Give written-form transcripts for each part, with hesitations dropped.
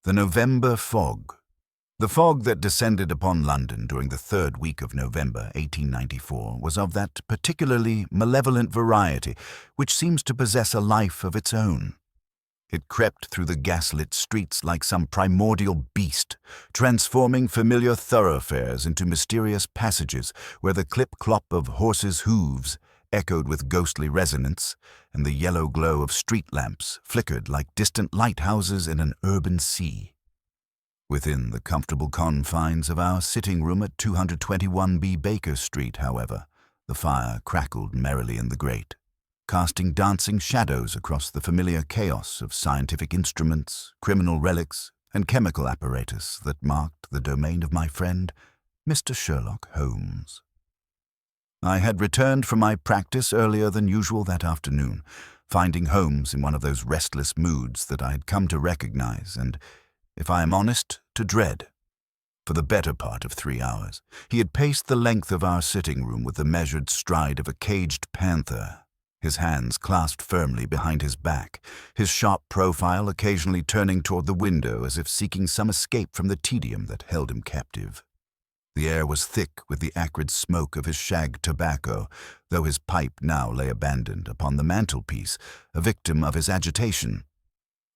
The November fog. The fog that descended upon London during the third week of November 1894 was of that particularly malevolent variety which seems to possess a life of its own. It crept through the gaslit streets like some primordial beast, transforming familiar thoroughfares into mysterious passages where the clip-clop of horses' hooves echoed with ghostly resonance, and the yellow glow of street lamps flickered like distant lighthouses in an urban sea. Within the comfortable confines of our sitting room at 221B Baker Street, however, the fire crackled merrily in the grate, casting dancing shadows across the familiar chaos of scientific instruments, criminal relics, and chemical apparatus that marked the domain of my friend, Mr. Sherlock Holmes. I had returned from my practice earlier than usual that afternoon, finding Holmes in one of those restless moods that I had come to recognize and, if I am honest, to dread. For the better part of 3 hours, he had paced the length of our sitting room with the measured stride of a caged panther, his hands clasped firmly behind his back, his sharp profile occasionally turning toward the window as if seeking some escape from the tedium that held him captive. The air was thick with the acrid smoke of his shag tobacco, though his pipe now lay abandoned upon the mantelpiece, a victim of his agitation.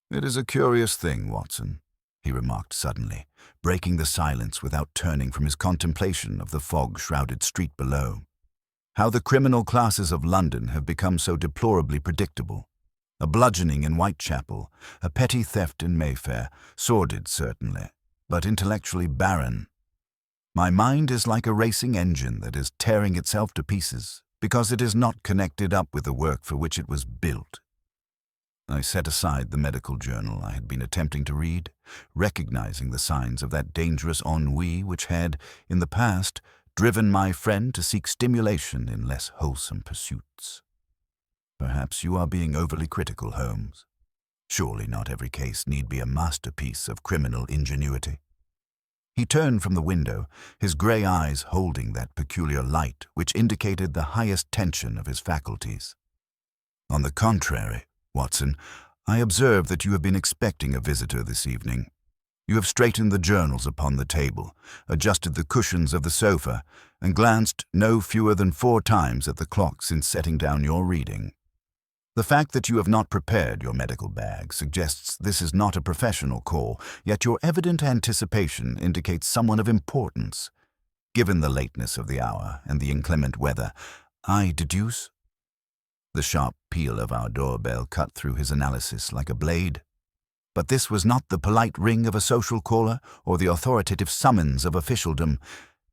"It is a curious thing, Watson," he remarked suddenly, breaking the silence without turning from his contemplation of the fog-shrouded street below. "How the criminal classes of London have become so deplorably predictable. A bludgeoning in Whitechapel, a petty theft in Mayfair, sordid certainly, but intellectually barren. My mind is like a racing engine that is tearing itself to pieces because it is not connected up with the work for which it was built." I set aside the medical journal I had been attempting to read, recognizing the signs of that dangerous ennui which had, in the past, driven my friend to seek stimulation in less wholesome pursuits. "Perhaps you are being overly critical, Holmes. Surely not every case need be a masterpiece of criminal ingenuity." He turned from the window, his gray eyes holding that peculiar light which indicated the highest tension of his faculties. "On the contrary, Watson, I observe that you have been expecting a visitor this evening. You have straightened the journals upon the table, adjusted the cushions of the sofa, and glanced no fewer than 4 times at the clock since setting down your reading. The fact that you have not prepared your medical bag suggests this is not a professional call, yet your evident anticipation indicates someone of importance. Given the lateness of the hour and the inclement weather, I deduce—" The sharp peal of our doorbell cut through his analysis like a blade. But this was not the polite ring of a social caller or the authoritative summons of officialdom.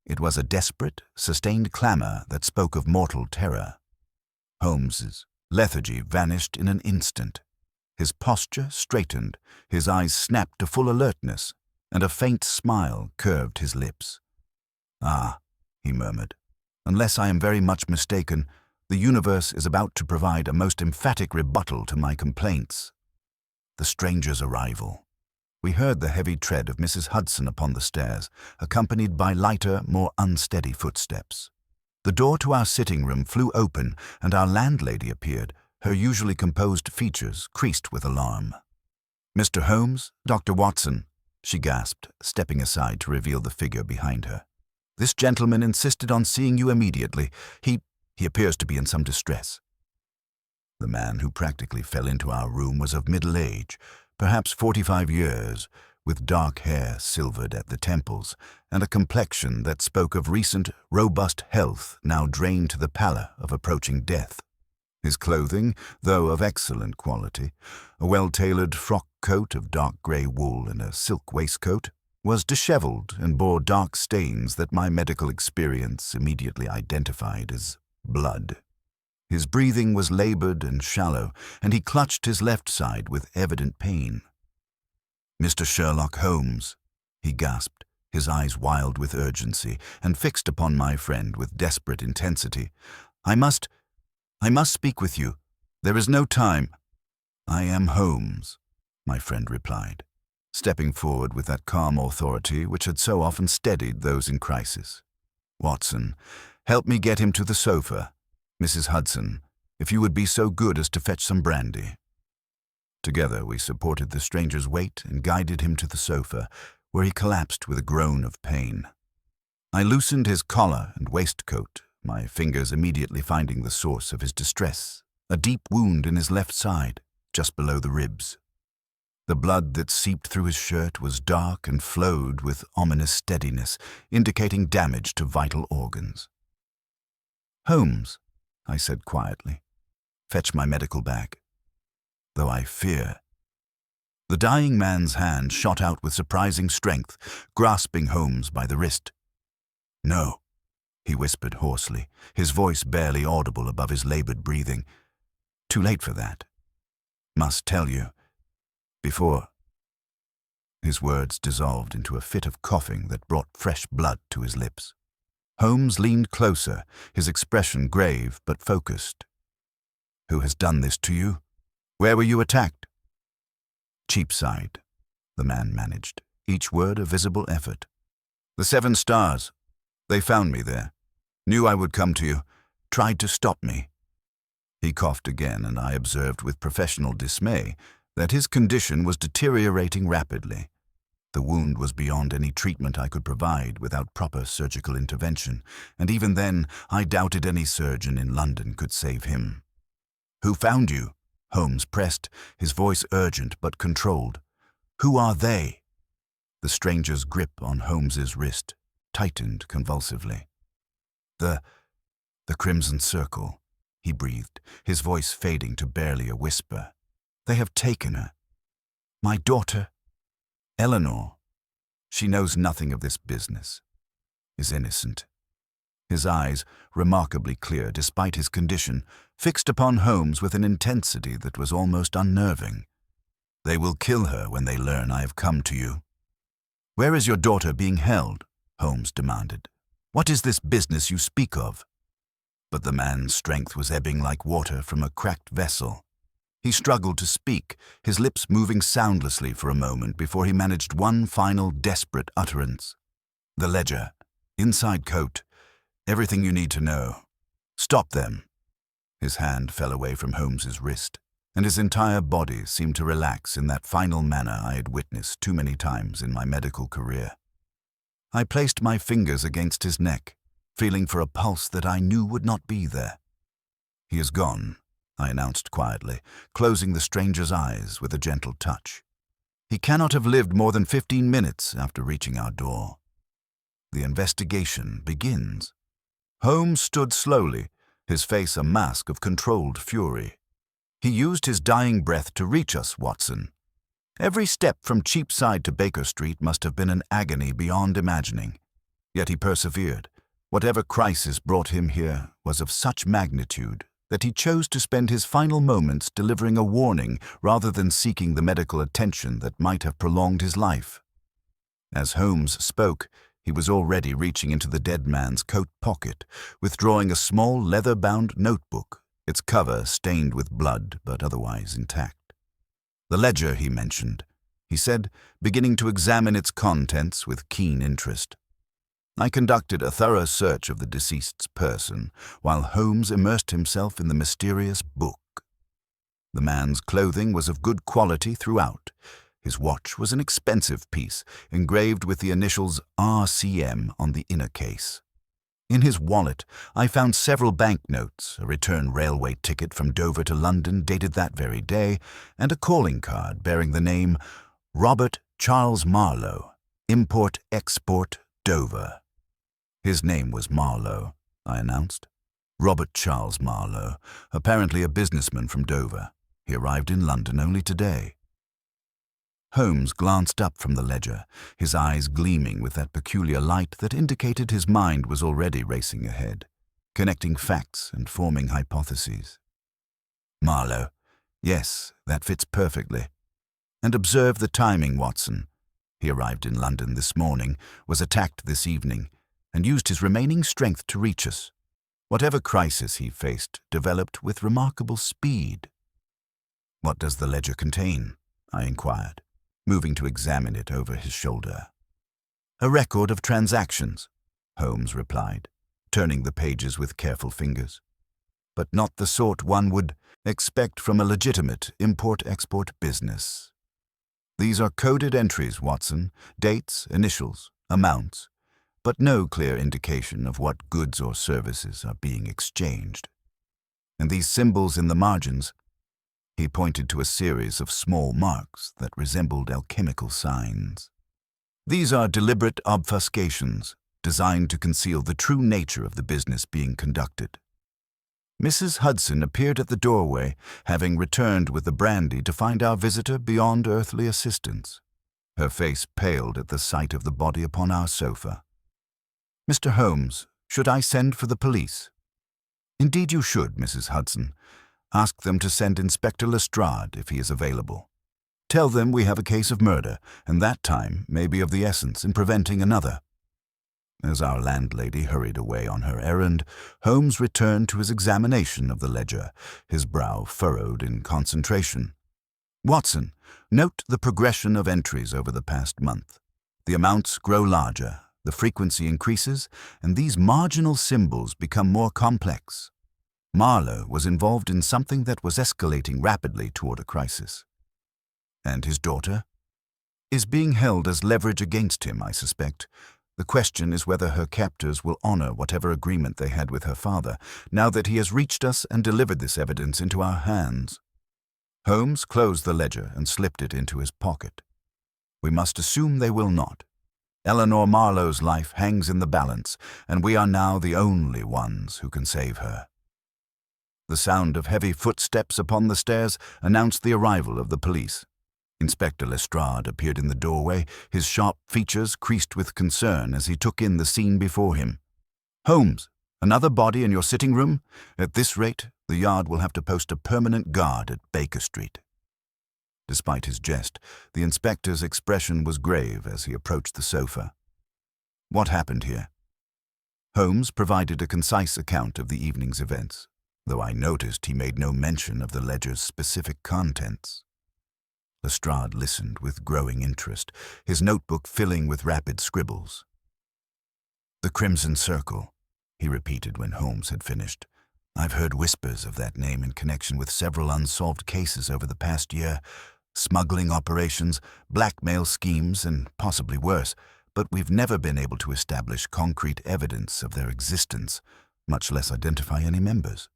It was a desperate, sustained clamor that spoke of mortal terror. Holmes's lethargy vanished in an instant. His posture straightened, his eyes snapped to full alertness, and a faint smile curved his lips. "Ah," he murmured, "unless I am very much mistaken, the universe is about to provide a most emphatic rebuttal to my complaints." The stranger's arrival. We heard the heavy tread of Mrs. Hudson upon the stairs, accompanied by lighter, more unsteady footsteps. The door to our sitting room flew open, and our landlady appeared, her usually composed features creased with alarm. "Mr. Holmes, Dr. Watson," she gasped, stepping aside to reveal the figure behind her. "This gentleman insisted on seeing you immediately. He appears to be in some distress." The man who practically fell into our room was of middle age, perhaps 45 years, with dark hair silvered at the temples, and a complexion that spoke of recent, robust health now drained to the pallor of approaching death. His clothing, though of excellent quality, a well-tailored frock coat of dark grey wool and a silk waistcoat, was disheveled and bore dark stains that my medical experience immediately identified as blood. His breathing was labored and shallow, and he clutched his left side with evident pain. "Mr. Sherlock Holmes," he gasped, his eyes wild with urgency and fixed upon my friend with desperate intensity. I must speak with you. There is no time." "I am Holmes," my friend replied, stepping forward with that calm authority which had so often steadied those in crisis. "Watson, help me get him to the sofa. Mrs. Hudson, if you would be so good as to fetch some brandy." Together we supported the stranger's weight and guided him to the sofa, where he collapsed with a groan of pain. I loosened his collar and waistcoat, my fingers immediately finding the source of his distress, a deep wound in his left side, just below the ribs. The blood that seeped through his shirt was dark and flowed with ominous steadiness, indicating damage to vital organs. "Holmes," I said quietly, "fetch my medical bag. Though I fear." The dying man's hand shot out with surprising strength, grasping Holmes by the wrist. "No," he whispered hoarsely, his voice barely audible above his labored breathing. "Too late for that. Must tell you. Before—" His words dissolved into a fit of coughing that brought fresh blood to his lips. Holmes leaned closer, his expression grave but focused. "Who has done this to you? Where were you attacked?" "Cheapside," the man managed, each word a visible effort. "The 7 Stars. They found me there. Knew I would come to you. Tried to stop me." He coughed again, and I observed with professional dismay that his condition was deteriorating rapidly. The wound was beyond any treatment I could provide without proper surgical intervention, and even then I doubted any surgeon in London could save him. "Who found you?" Holmes pressed, his voice urgent but controlled. "Who are they?" The stranger's grip on Holmes's wrist tightened convulsively. The Crimson Circle," he breathed, his voice fading to barely a whisper. "They have taken her. My daughter, Eleanor. She knows nothing of this business. Is innocent." His eyes, remarkably clear despite his condition, fixed upon Holmes with an intensity that was almost unnerving. "They will kill her when they learn I have come to you." "Where is your daughter being held?" Holmes demanded. "What is this business you speak of?" But the man's strength was ebbing like water from a cracked vessel. He struggled to speak, his lips moving soundlessly for a moment before he managed one final desperate utterance. "The ledger. Inside coat. Everything you need to know. Stop them." His hand fell away from Holmes's wrist, and his entire body seemed to relax in that final manner I had witnessed too many times in my medical career. I placed my fingers against his neck, feeling for a pulse that I knew would not be there. "He is gone," I announced quietly, closing the stranger's eyes with a gentle touch. "He cannot have lived more than 15 minutes after reaching our door. The investigation begins." Holmes stood slowly, his face a mask of controlled fury. "He used his dying breath to reach us, Watson. Every step from Cheapside to Baker Street must have been an agony beyond imagining. Yet he persevered. Whatever crisis brought him here was of such magnitude that he chose to spend his final moments delivering a warning rather than seeking the medical attention that might have prolonged his life." As Holmes spoke, he was already reaching into the dead man's coat pocket, withdrawing a small leather-bound notebook, its cover stained with blood but otherwise intact. "The ledger," he mentioned, he said, beginning to examine its contents with keen interest. I conducted a thorough search of the deceased's person, while Holmes immersed himself in the mysterious book. The man's clothing was of good quality throughout. His watch was an expensive piece, engraved with the initials RCM on the inner case. In his wallet, I found several banknotes, a return railway ticket from Dover to London dated that very day, and a calling card bearing the name Robert Charles Marlowe, Import-Export, Dover. "His name was Marlowe," I announced. "Robert Charles Marlowe, apparently a businessman from Dover. He arrived in London only today." Holmes glanced up from the ledger, his eyes gleaming with that peculiar light that indicated his mind was already racing ahead, connecting facts and forming hypotheses. "Marlowe. Yes, that fits perfectly. And observe the timing, Watson. He arrived in London this morning, was attacked this evening, and used his remaining strength to reach us. Whatever crisis he faced developed with remarkable speed." "What does the ledger contain?" I inquired, moving to examine it over his shoulder. "A record of transactions," Holmes replied, turning the pages with careful fingers. but not the sort one would expect from a legitimate import-export business. These are coded entries, Watson, dates, initials, amounts, but no clear indication of what goods or services are being exchanged. And these symbols in the margins, he pointed to a series of small marks that resembled alchemical signs. These are deliberate obfuscations designed to conceal the true nature of the business being conducted. Mrs. Hudson appeared at the doorway, having returned with the brandy to find our visitor beyond earthly assistance. Her face paled at the sight of the body upon our sofa. "Mr. Holmes, should I send for the police?" "Indeed you should, Mrs. Hudson. Ask them to send Inspector Lestrade if he is available. Tell them we have a case of murder, and that time may be of the essence in preventing another." As our landlady hurried away on her errand, Holmes returned to his examination of the ledger, his brow furrowed in concentration. "Watson, note the progression of entries over the past month. The amounts grow larger, the frequency increases, and these marginal symbols become more complex. Marlowe was involved in something that was escalating rapidly toward a crisis. And his daughter is being held as leverage against him, I suspect. The question is whether her captors will honor whatever agreement they had with her father, now that he has reached us and delivered this evidence into our hands." Holmes closed the ledger and slipped it into his pocket. "We must assume they will not. Eleanor Marlowe's life hangs in the balance, and we are now the only ones who can save her." The sound of heavy footsteps upon the stairs announced the arrival of the police. Inspector Lestrade appeared in the doorway, his sharp features creased with concern as he took in the scene before him. "Holmes, another body in your sitting room? At this rate, the yard will have to post a permanent guard at Baker Street." Despite his jest, the inspector's expression was grave as he approached the sofa. "What happened here?" Holmes provided a concise account of the evening's events, though I noticed he made no mention of the ledger's specific contents. Lestrade listened with growing interest, his notebook filling with rapid scribbles. "The Crimson Circle," he repeated when Holmes had finished. "I've heard whispers of that name in connection with several unsolved cases over the past year. Smuggling operations, blackmail schemes, and possibly worse, but we've never been able to establish concrete evidence of their existence, much less identify any members."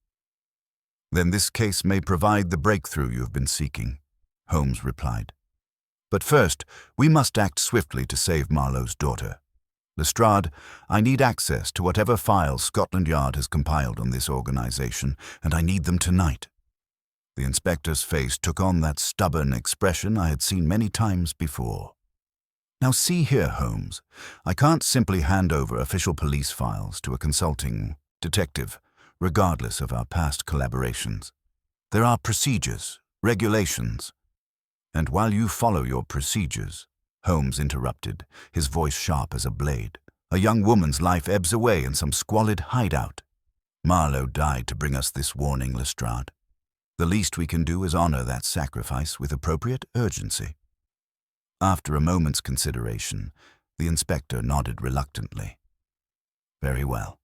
"Then this case may provide the breakthrough you've been seeking," Holmes replied. "But first, we must act swiftly to save Marlowe's daughter. Lestrade, I need access to whatever files Scotland Yard has compiled on this organization, and I need them tonight." The inspector's face took on that stubborn expression I had seen many times before. "Now see here, Holmes, I can't simply hand over official police files to a consulting detective, regardless of our past collaborations. There are procedures, regulations. And while you follow your procedures," Holmes interrupted, his voice sharp as a blade, "a young woman's life ebbs away in some squalid hideout. Marlowe died to bring us this warning, Lestrade. The least we can do is honor that sacrifice with appropriate urgency." After a moment's consideration, the inspector nodded reluctantly. "Very well.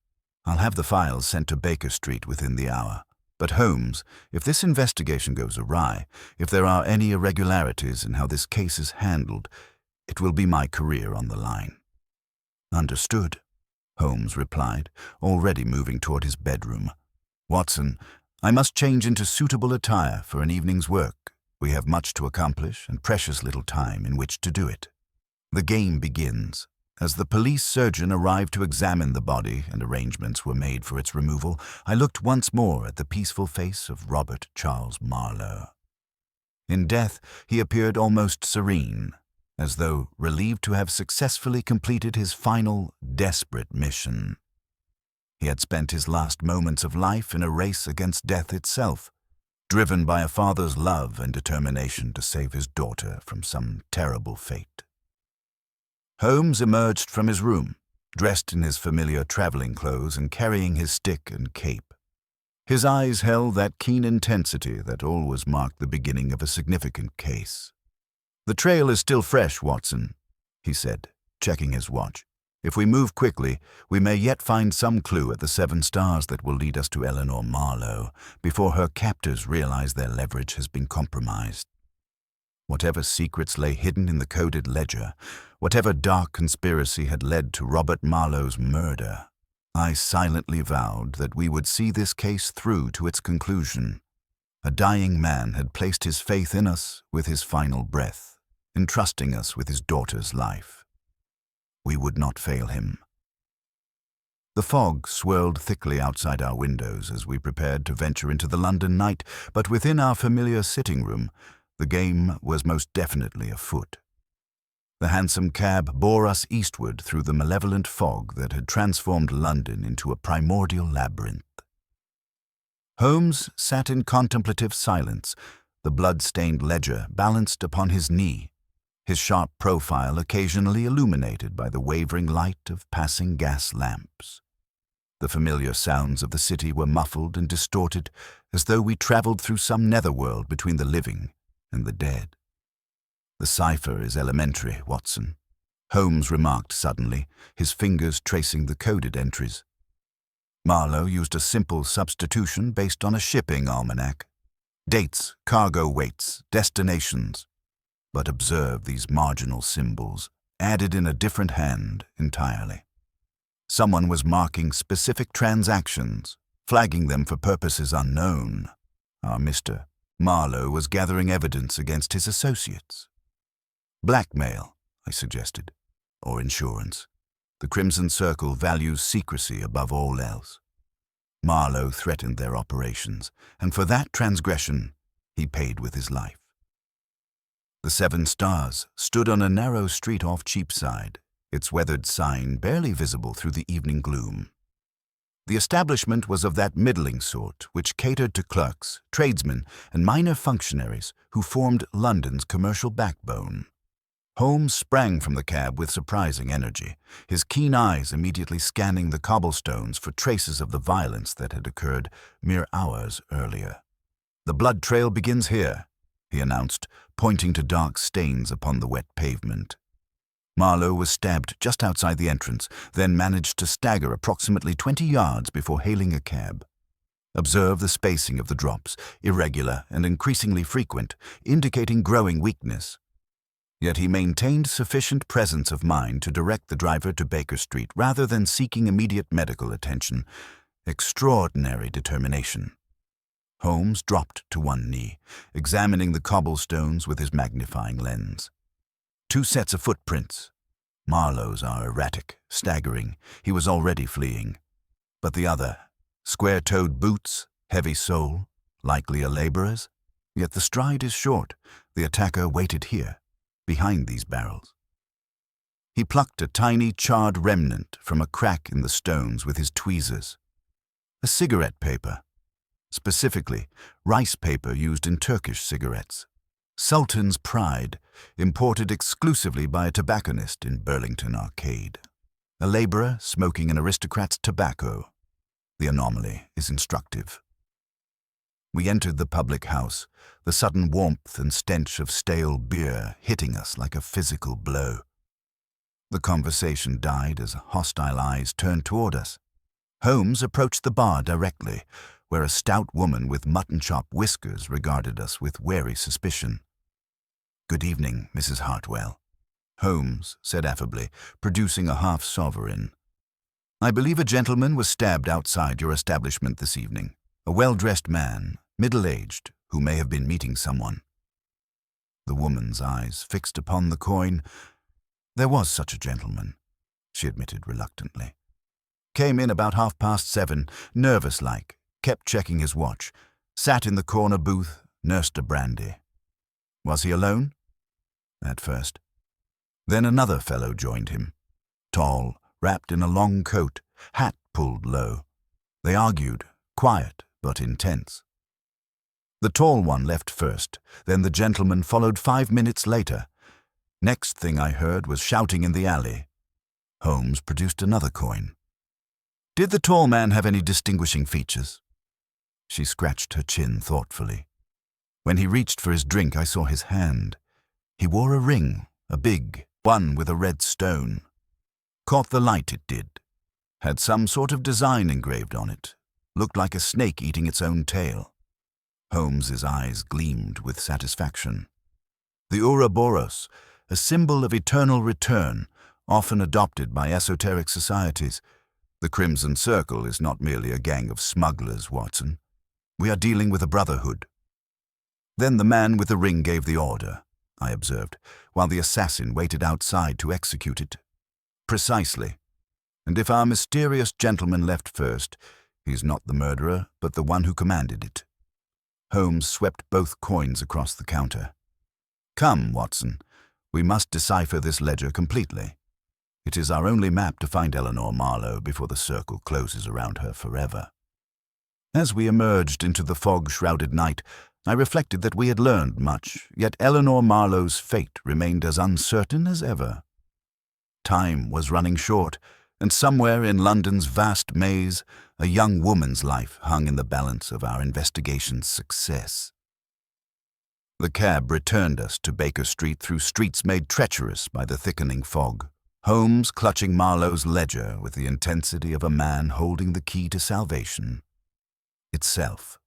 I'll have the files sent to Baker Street within the hour. But Holmes, if this investigation goes awry, if there are any irregularities in how this case is handled, it will be my career on the line." "Understood," Holmes replied, already moving toward his bedroom. "Watson, I must change into suitable attire for an evening's work. We have much to accomplish and precious little time in which to do it." The game begins. As the police surgeon arrived to examine the body and arrangements were made for its removal, I looked once more at the peaceful face of Robert Charles Marlowe. In death, he appeared almost serene, as though relieved to have successfully completed his final, desperate mission. He had spent his last moments of life in a race against death itself, driven by a father's love and determination to save his daughter from some terrible fate. Holmes emerged from his room, dressed in his familiar traveling clothes and carrying his stick and cape. His eyes held that keen intensity that always marked the beginning of a significant case. "The trail is still fresh, Watson," he said, checking his watch. If we move quickly, we may yet find some clue at the 7 stars that will lead us to Eleanor Marlowe before her captors realize their leverage has been compromised. Whatever secrets lay hidden in the coded ledger, whatever dark conspiracy had led to Robert Marlowe's murder, I silently vowed that we would see this case through to its conclusion. A dying man had placed his faith in us with his final breath, entrusting us with his daughter's life. We would not fail him. The fog swirled thickly outside our windows as we prepared to venture into the London night, but within our familiar sitting room, the game was most definitely afoot. The hansom cab bore us eastward through the malevolent fog that had transformed London into a primordial labyrinth. Holmes sat in contemplative silence, the blood-stained ledger balanced upon his knee, his sharp profile occasionally illuminated by the wavering light of passing gas lamps. The familiar sounds of the city were muffled and distorted, as though we traveled through some netherworld between the living and the dead. "The cipher is elementary, Watson," Holmes remarked suddenly, his fingers tracing the coded entries. Marlowe used a simple substitution based on a shipping almanac. Dates, cargo weights, destinations. But observe these marginal symbols, added in a different hand entirely. Someone was marking specific transactions, flagging them for purposes unknown. Our Mr. Marlowe was gathering evidence against his associates. "Blackmail," I suggested, "or insurance. The Crimson Circle values secrecy above all else. Marlowe threatened their operations, and for that transgression, he paid with his life." The 7 Stars stood on a narrow street off Cheapside, its weathered sign barely visible through the evening gloom. The establishment was of that middling sort which catered to clerks, tradesmen, and minor functionaries who formed London's commercial backbone. Holmes sprang from the cab with surprising energy, his keen eyes immediately scanning the cobblestones for traces of the violence that had occurred mere hours earlier. "The blood trail begins here," he announced, pointing to dark stains upon the wet pavement. Marlowe was stabbed just outside the entrance, then managed to stagger approximately 20 yards before hailing a cab. Observe the spacing of the drops, irregular and increasingly frequent, indicating growing weakness. Yet he maintained sufficient presence of mind to direct the driver to Baker Street rather than seeking immediate medical attention. Extraordinary determination. Holmes dropped to one knee, examining the cobblestones with his magnifying lens. 2 sets of footprints. Marlowe's are erratic, staggering. He was already fleeing. But the other, square-toed boots, heavy sole, likely a laborer's. Yet the stride is short. The attacker waited here, behind these barrels. He plucked a tiny charred remnant from a crack in the stones with his tweezers. A cigarette paper. Specifically, rice paper used in Turkish cigarettes. Sultan's Pride, imported exclusively by a tobacconist in Burlington Arcade. A laborer smoking an aristocrat's tobacco. The anomaly is instructive. We entered the public house, the sudden warmth and stench of stale beer hitting us like a physical blow. The conversation died as hostile eyes turned toward us. Holmes approached the bar directly, where a stout woman with mutton-chop whiskers regarded us with wary suspicion. "Good evening, Mrs. Hartwell," Holmes said affably, producing a half-sovereign. "I believe a gentleman was stabbed outside your establishment this evening. A well-dressed man, middle-aged, who may have been meeting someone." The woman's eyes fixed upon the coin. "There was such a gentleman," she admitted reluctantly. "Came in about 7:30, nervous-like, kept checking his watch, sat in the corner booth, nursed a brandy." "Was he alone?" "At first. Then another fellow joined him. Tall, wrapped in a long coat, hat pulled low. They argued, quiet but intense. The tall one left first, then the gentleman followed 5 minutes later. Next thing I heard was shouting in the alley." Holmes produced another coin. "Did the tall man have any distinguishing features?" She scratched her chin thoughtfully. "When he reached for his drink, I saw his hand. He wore a ring, a big one with a red stone." Caught the light, it did. Had some sort of design engraved on it. Looked like a snake eating its own tail. Holmes's eyes gleamed with satisfaction. The Ouroboros, a symbol of eternal return, often adopted by esoteric societies. The Crimson Circle is not merely a gang of smugglers, Watson. We are dealing with a brotherhood. Then the man with the ring gave the order, I observed, while the assassin waited outside to execute it. Precisely. And if our mysterious gentleman left first, he's not the murderer, but the one who commanded it. Holmes swept both coins across the counter. Come, Watson, we must decipher this ledger completely. It is our only map to find Eleanor Marlowe before the circle closes around her forever. As we emerged into the fog-shrouded night, I reflected that we had learned much, yet Eleanor Marlowe's fate remained as uncertain as ever. Time was running short, and somewhere in London's vast maze, a young woman's life hung in the balance of our investigation's success. The cab returned us to Baker Street through streets made treacherous by the thickening fog, Holmes clutching Marlowe's ledger with the intensity of a man holding the key to salvation itself.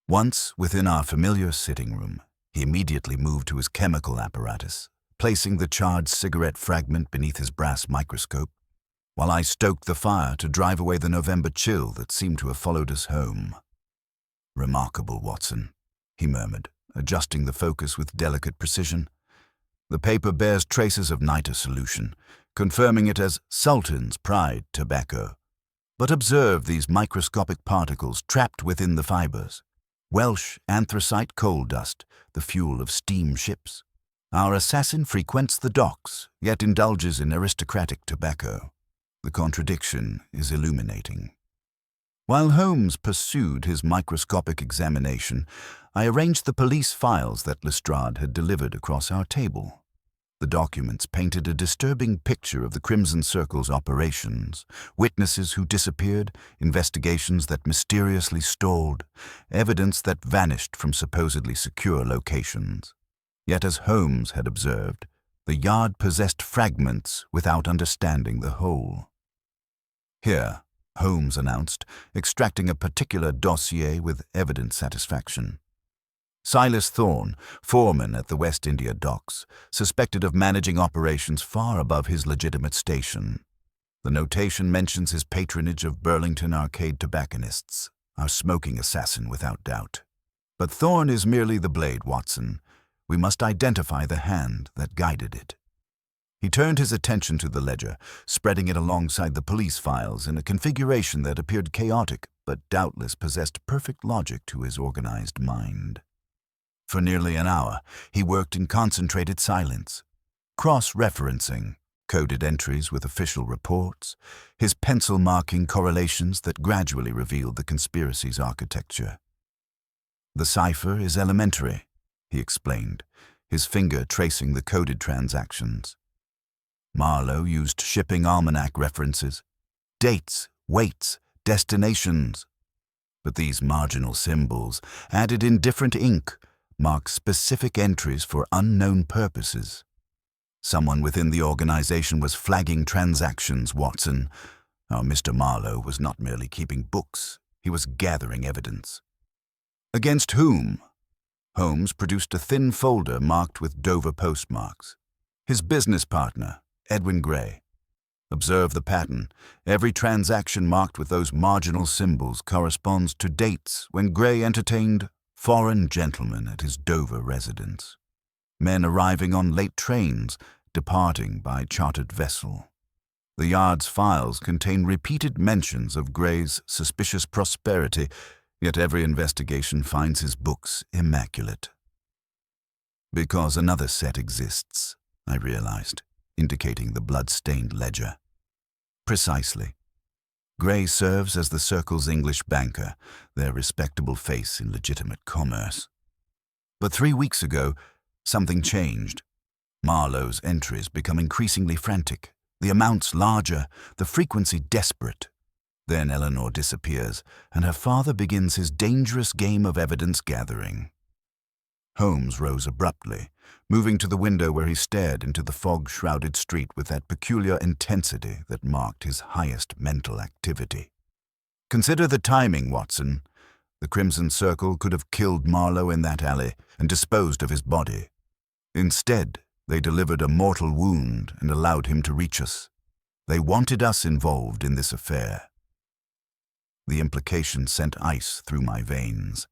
Once within our familiar sitting room, he immediately moved to his chemical apparatus, placing the charred cigarette fragment beneath his brass microscope, while I stoked the fire to drive away the November chill that seemed to have followed us home. Remarkable, Watson, he murmured, adjusting the focus with delicate precision. The paper bears traces of niter solution, confirming it as Sultan's Pride tobacco. But observe these microscopic particles trapped within the fibers. Welsh anthracite coal dust, the fuel of steam ships. Our assassin frequents the docks, yet indulges in aristocratic tobacco. The contradiction is illuminating. While Holmes pursued his microscopic examination, I arranged the police files that Lestrade had delivered across our table. The documents painted a disturbing picture of the Crimson Circle's operations, witnesses who disappeared, investigations that mysteriously stalled, evidence that vanished from supposedly secure locations. Yet as Holmes had observed, the yard possessed fragments without understanding the whole. Here, Holmes announced, extracting a particular dossier with evident satisfaction. Silas Thorne, foreman at the West India Docks, suspected of managing operations far above his legitimate station. The notation mentions his patronage of Burlington Arcade tobacconists, our smoking assassin without doubt. But Thorne is merely the blade, Watson. We must identify the hand that guided it. He turned his attention to the ledger, spreading it alongside the police files in a configuration that appeared chaotic but doubtless possessed perfect logic to his organized mind. For nearly an hour, he worked in concentrated silence, cross-referencing coded entries with official reports, his pencil marking correlations that gradually revealed the conspiracy's architecture. The cipher is elementary, he explained, his finger tracing the coded transactions. Marlowe used shipping almanac references, dates, weights, destinations. But these marginal symbols, added in different ink, mark specific entries for unknown purposes. Someone within the organization was flagging transactions, Watson. Our Mr. Marlowe was not merely keeping books, he was gathering evidence. Against whom? Holmes produced a thin folder marked with Dover postmarks. His business partner, Edwin Gray. Observe the pattern. Every transaction marked with those marginal symbols corresponds to dates when Gray entertained foreign gentlemen at his Dover residence. Men arriving on late trains, departing by chartered vessel. The yard's files contain repeated mentions of Gray's suspicious prosperity, yet every investigation finds his books immaculate. Because another set exists, I realized, indicating the blood-stained ledger. Precisely. Gray serves as the Circle's English banker, their respectable face in legitimate commerce. But 3 weeks ago, something changed. Marlowe's entries become increasingly frantic, the amounts larger, the frequency desperate. Then Eleanor disappears, and her father begins his dangerous game of evidence gathering. Holmes rose abruptly, moving to the window where he stared into the fog-shrouded street with that peculiar intensity that marked his highest mental activity. "Consider the timing, Watson. The Crimson Circle could have killed Marlowe in that alley and disposed of his body. Instead, they delivered a mortal wound and allowed him to reach us. They wanted us involved in this affair." The implication sent ice through my veins.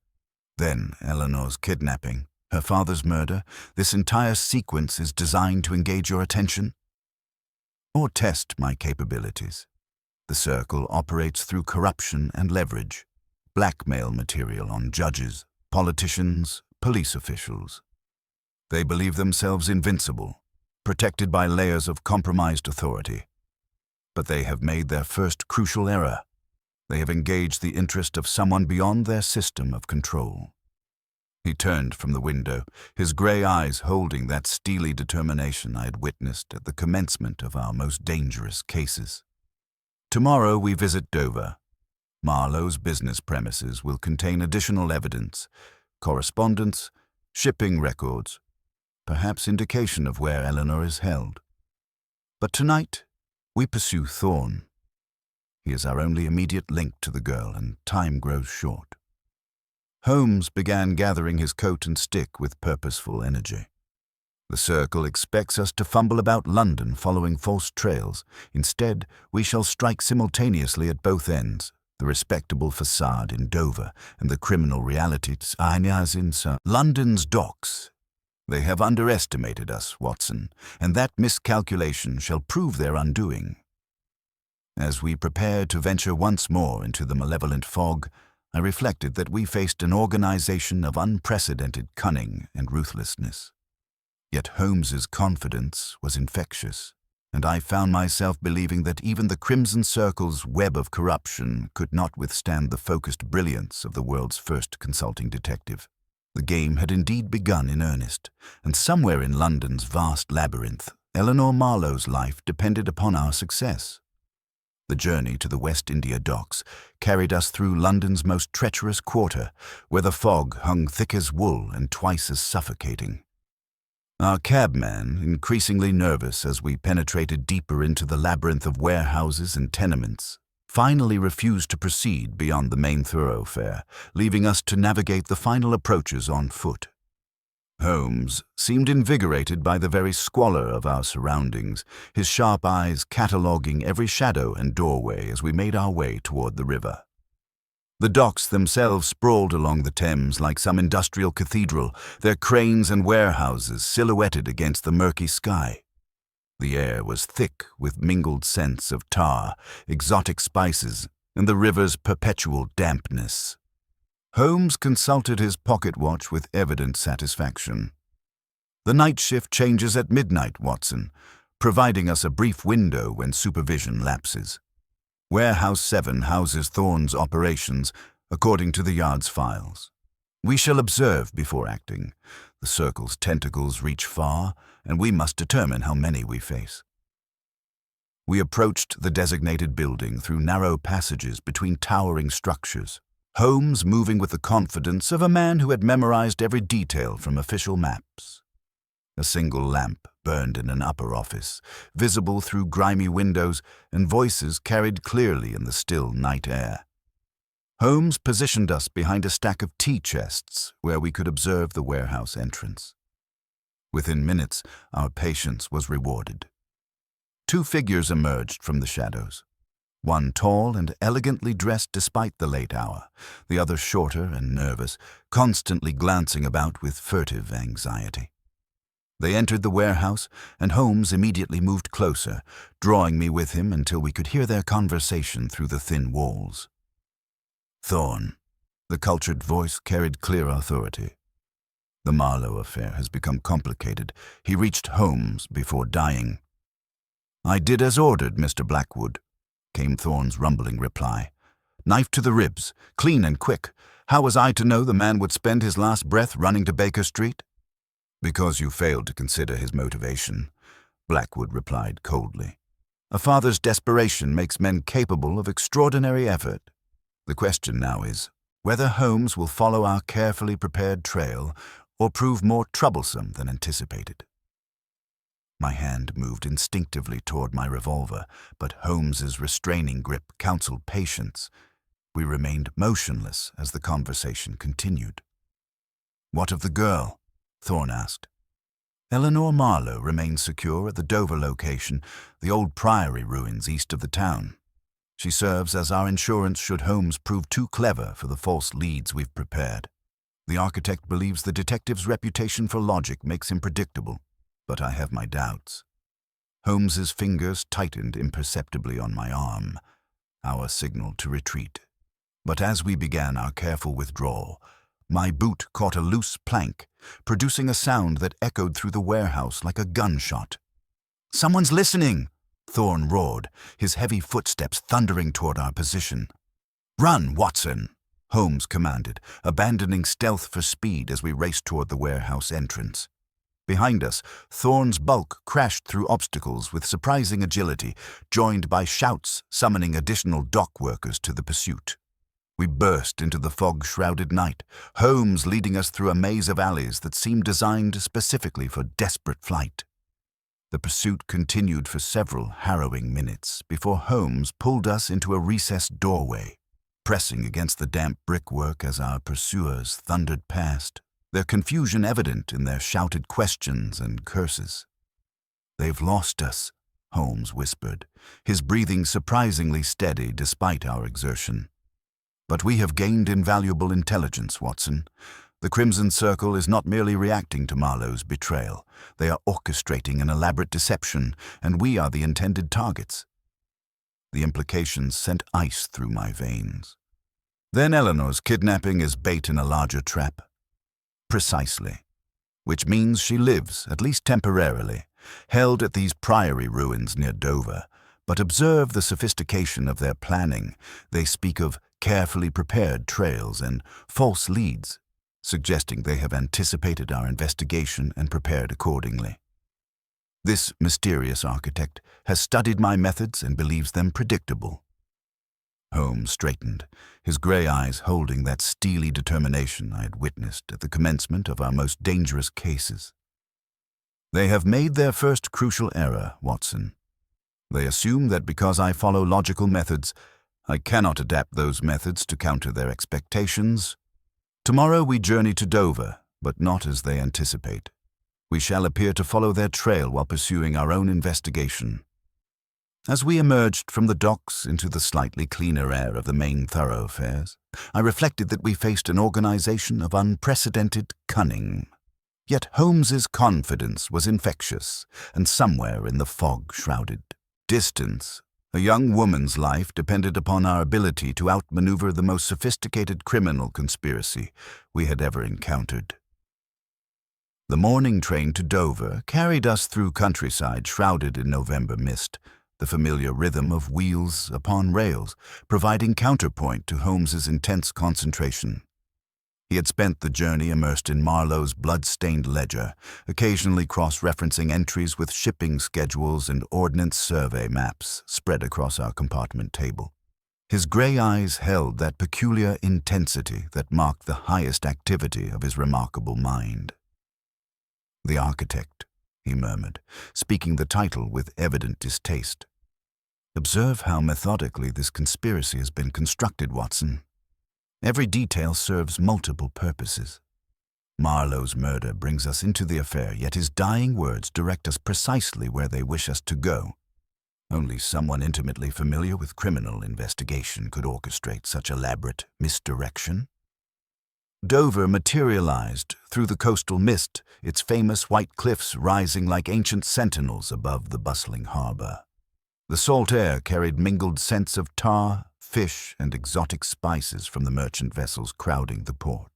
Then Eleanor's kidnapping, her father's murder, this entire sequence is designed to engage your attention? Or test my capabilities? The Circle operates through corruption and leverage, blackmail material on judges, politicians, police officials. They believe themselves invincible, protected by layers of compromised authority. But they have made their first crucial error. They have engaged the interest of someone beyond their system of control. He turned from the window, his gray eyes holding that steely determination I had witnessed at the commencement of our most dangerous cases. "Tomorrow we visit Dover. Marlowe's business premises will contain additional evidence, correspondence, shipping records, perhaps indication of where Eleanor is held. But tonight, we pursue Thorne. He is our only immediate link to the girl, and time grows short." Holmes began gathering his coat and stick with purposeful energy. "The Circle expects us to fumble about London following false trails. Instead, we shall strike simultaneously at both ends, the respectable facade in Dover and the criminal reality in London's docks. They have underestimated us, Watson, and that miscalculation shall prove their undoing." As we prepared to venture once more into the malevolent fog, I reflected that we faced an organization of unprecedented cunning and ruthlessness. Yet Holmes's confidence was infectious, and I found myself believing that even the Crimson Circle's web of corruption could not withstand the focused brilliance of the world's first consulting detective. The game had indeed begun in earnest, and somewhere in London's vast labyrinth, Eleanor Marlowe's life depended upon our success. The journey to the West India docks carried us through London's most treacherous quarter, where the fog hung thick as wool and twice as suffocating. Our cabman, increasingly nervous as we penetrated deeper into the labyrinth of warehouses and tenements, finally refused to proceed beyond the main thoroughfare, leaving us to navigate the final approaches on foot. Holmes seemed invigorated by the very squalor of our surroundings, his sharp eyes cataloguing every shadow and doorway as we made our way toward the river. The docks themselves sprawled along the Thames like some industrial cathedral, their cranes and warehouses silhouetted against the murky sky. The air was thick with mingled scents of tar, exotic spices, and the river's perpetual dampness. Holmes consulted his pocket watch with evident satisfaction. "The night shift changes at midnight, Watson, providing us a brief window when supervision lapses. Warehouse 7 houses Thorne's operations, according to the yard's files. We shall observe before acting. The Circle's tentacles reach far, and we must determine how many we face." We approached the designated building through narrow passages between towering structures, Holmes moving with the confidence of a man who had memorized every detail from official maps. A single lamp burned in an upper office, visible through grimy windows, and voices carried clearly in the still night air. Holmes positioned us behind a stack of tea chests where we could observe the warehouse entrance. Within minutes, our patience was rewarded. Two figures emerged from the shadows. One tall and elegantly dressed despite the late hour, the other shorter and nervous, constantly glancing about with furtive anxiety. They entered the warehouse, and Holmes immediately moved closer, drawing me with him until we could hear their conversation through the thin walls. "Thorne," the cultured voice carried clear authority. "The Marlowe affair has become complicated." He reached Holmes before dying. "I did as ordered, Mr. Blackwood," came Thorne's rumbling reply. "Knife to the ribs, clean and quick. How was I to know the man would spend his last breath running to Baker Street?" "Because you failed to consider his motivation," Blackwood replied coldly. "A father's desperation makes men capable of extraordinary effort. The question now is whether Holmes will follow our carefully prepared trail or prove more troublesome than anticipated. My hand moved instinctively toward my revolver, but Holmes's restraining grip counseled patience. We remained motionless as the conversation continued. "What of the girl?" Thorne asked. "Eleanor Marlowe remains secure at the Dover location, the old priory ruins east of the town. She serves as our insurance should Holmes prove too clever for the false leads we've prepared. The architect believes the detective's reputation for logic makes him predictable, but I have my doubts." Holmes's fingers tightened imperceptibly on my arm, our signal to retreat. But as we began our careful withdrawal, my boot caught a loose plank, producing a sound that echoed through the warehouse like a gunshot. "Someone's listening!" Thorne roared, his heavy footsteps thundering toward our position. "Run, Watson!" Holmes commanded, abandoning stealth for speed as we raced toward the warehouse entrance. Behind us, Thorne's bulk crashed through obstacles with surprising agility, joined by shouts summoning additional dock workers to the pursuit. We burst into the fog-shrouded night, Holmes leading us through a maze of alleys that seemed designed specifically for desperate flight. The pursuit continued for several harrowing minutes before Holmes pulled us into a recessed doorway, pressing against the damp brickwork as our pursuers thundered past, their confusion evident in their shouted questions and curses. "They've lost us," Holmes whispered, his breathing surprisingly steady despite our exertion. "But we have gained invaluable intelligence, Watson. The Crimson Circle is not merely reacting to Marlowe's betrayal. They are orchestrating an elaborate deception, and we are the intended targets." The implications sent ice through my veins. "Then Eleanor's kidnapping is bait in a larger trap?" "Precisely. Which means she lives, at least temporarily, held at these priory ruins near Dover. But observe the sophistication of their planning. They speak of carefully prepared trails and false leads, suggesting they have anticipated our investigation and prepared accordingly. This mysterious architect has studied my methods and believes them predictable." Holmes straightened, his gray eyes holding that steely determination I had witnessed at the commencement of our most dangerous cases. "They have made their first crucial error, Watson. They assume that because I follow logical methods, I cannot adapt those methods to counter their expectations. Tomorrow we journey to Dover, but not as they anticipate. We shall appear to follow their trail while pursuing our own investigation." As we emerged from the docks into the slightly cleaner air of the main thoroughfares, I reflected that we faced an organization of unprecedented cunning. Yet Holmes's confidence was infectious, and somewhere in the fog-shrouded distance, a young woman's life depended upon our ability to outmaneuver the most sophisticated criminal conspiracy we had ever encountered. The morning train to Dover carried us through countryside shrouded in November mist, the familiar rhythm of wheels upon rails, providing counterpoint to Holmes's intense concentration. He had spent the journey immersed in Marlowe's blood-stained ledger, occasionally cross-referencing entries with shipping schedules and ordnance survey maps spread across our compartment table. His gray eyes held that peculiar intensity that marked the highest activity of his remarkable mind. "The architect," he murmured, speaking the title with evident distaste. "Observe how methodically this conspiracy has been constructed, Watson. Every detail serves multiple purposes. Marlowe's murder brings us into the affair, yet his dying words direct us precisely where they wish us to go. Only someone intimately familiar with criminal investigation could orchestrate such elaborate misdirection." Dover materialized through the coastal mist, its famous white cliffs rising like ancient sentinels above the bustling harbor. The salt air carried mingled scents of tar, fish, and exotic spices from the merchant vessels crowding the port.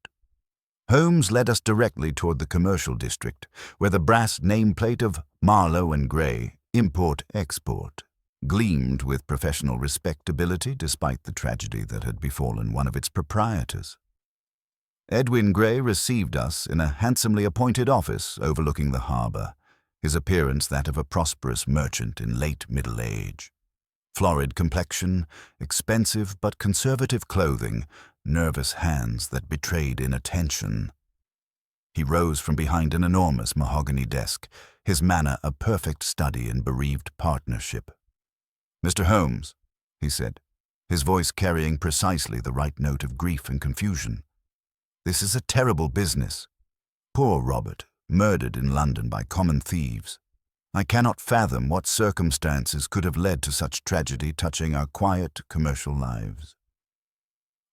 Holmes led us directly toward the commercial district, where the brass nameplate of Marlowe and Gray, Import-Export, gleamed with professional respectability despite the tragedy that had befallen one of its proprietors. Edwin Gray received us in a handsomely appointed office overlooking the harbor, his appearance that of a prosperous merchant in late middle age. Florid complexion, expensive but conservative clothing, nervous hands that betrayed inattention. He rose from behind an enormous mahogany desk, his manner a perfect study in bereaved partnership. "Mr. Holmes," he said, his voice carrying precisely the right note of grief and confusion. "This is a terrible business. Poor Robert, murdered in London by common thieves. I cannot fathom what circumstances could have led to such tragedy touching our quiet commercial lives."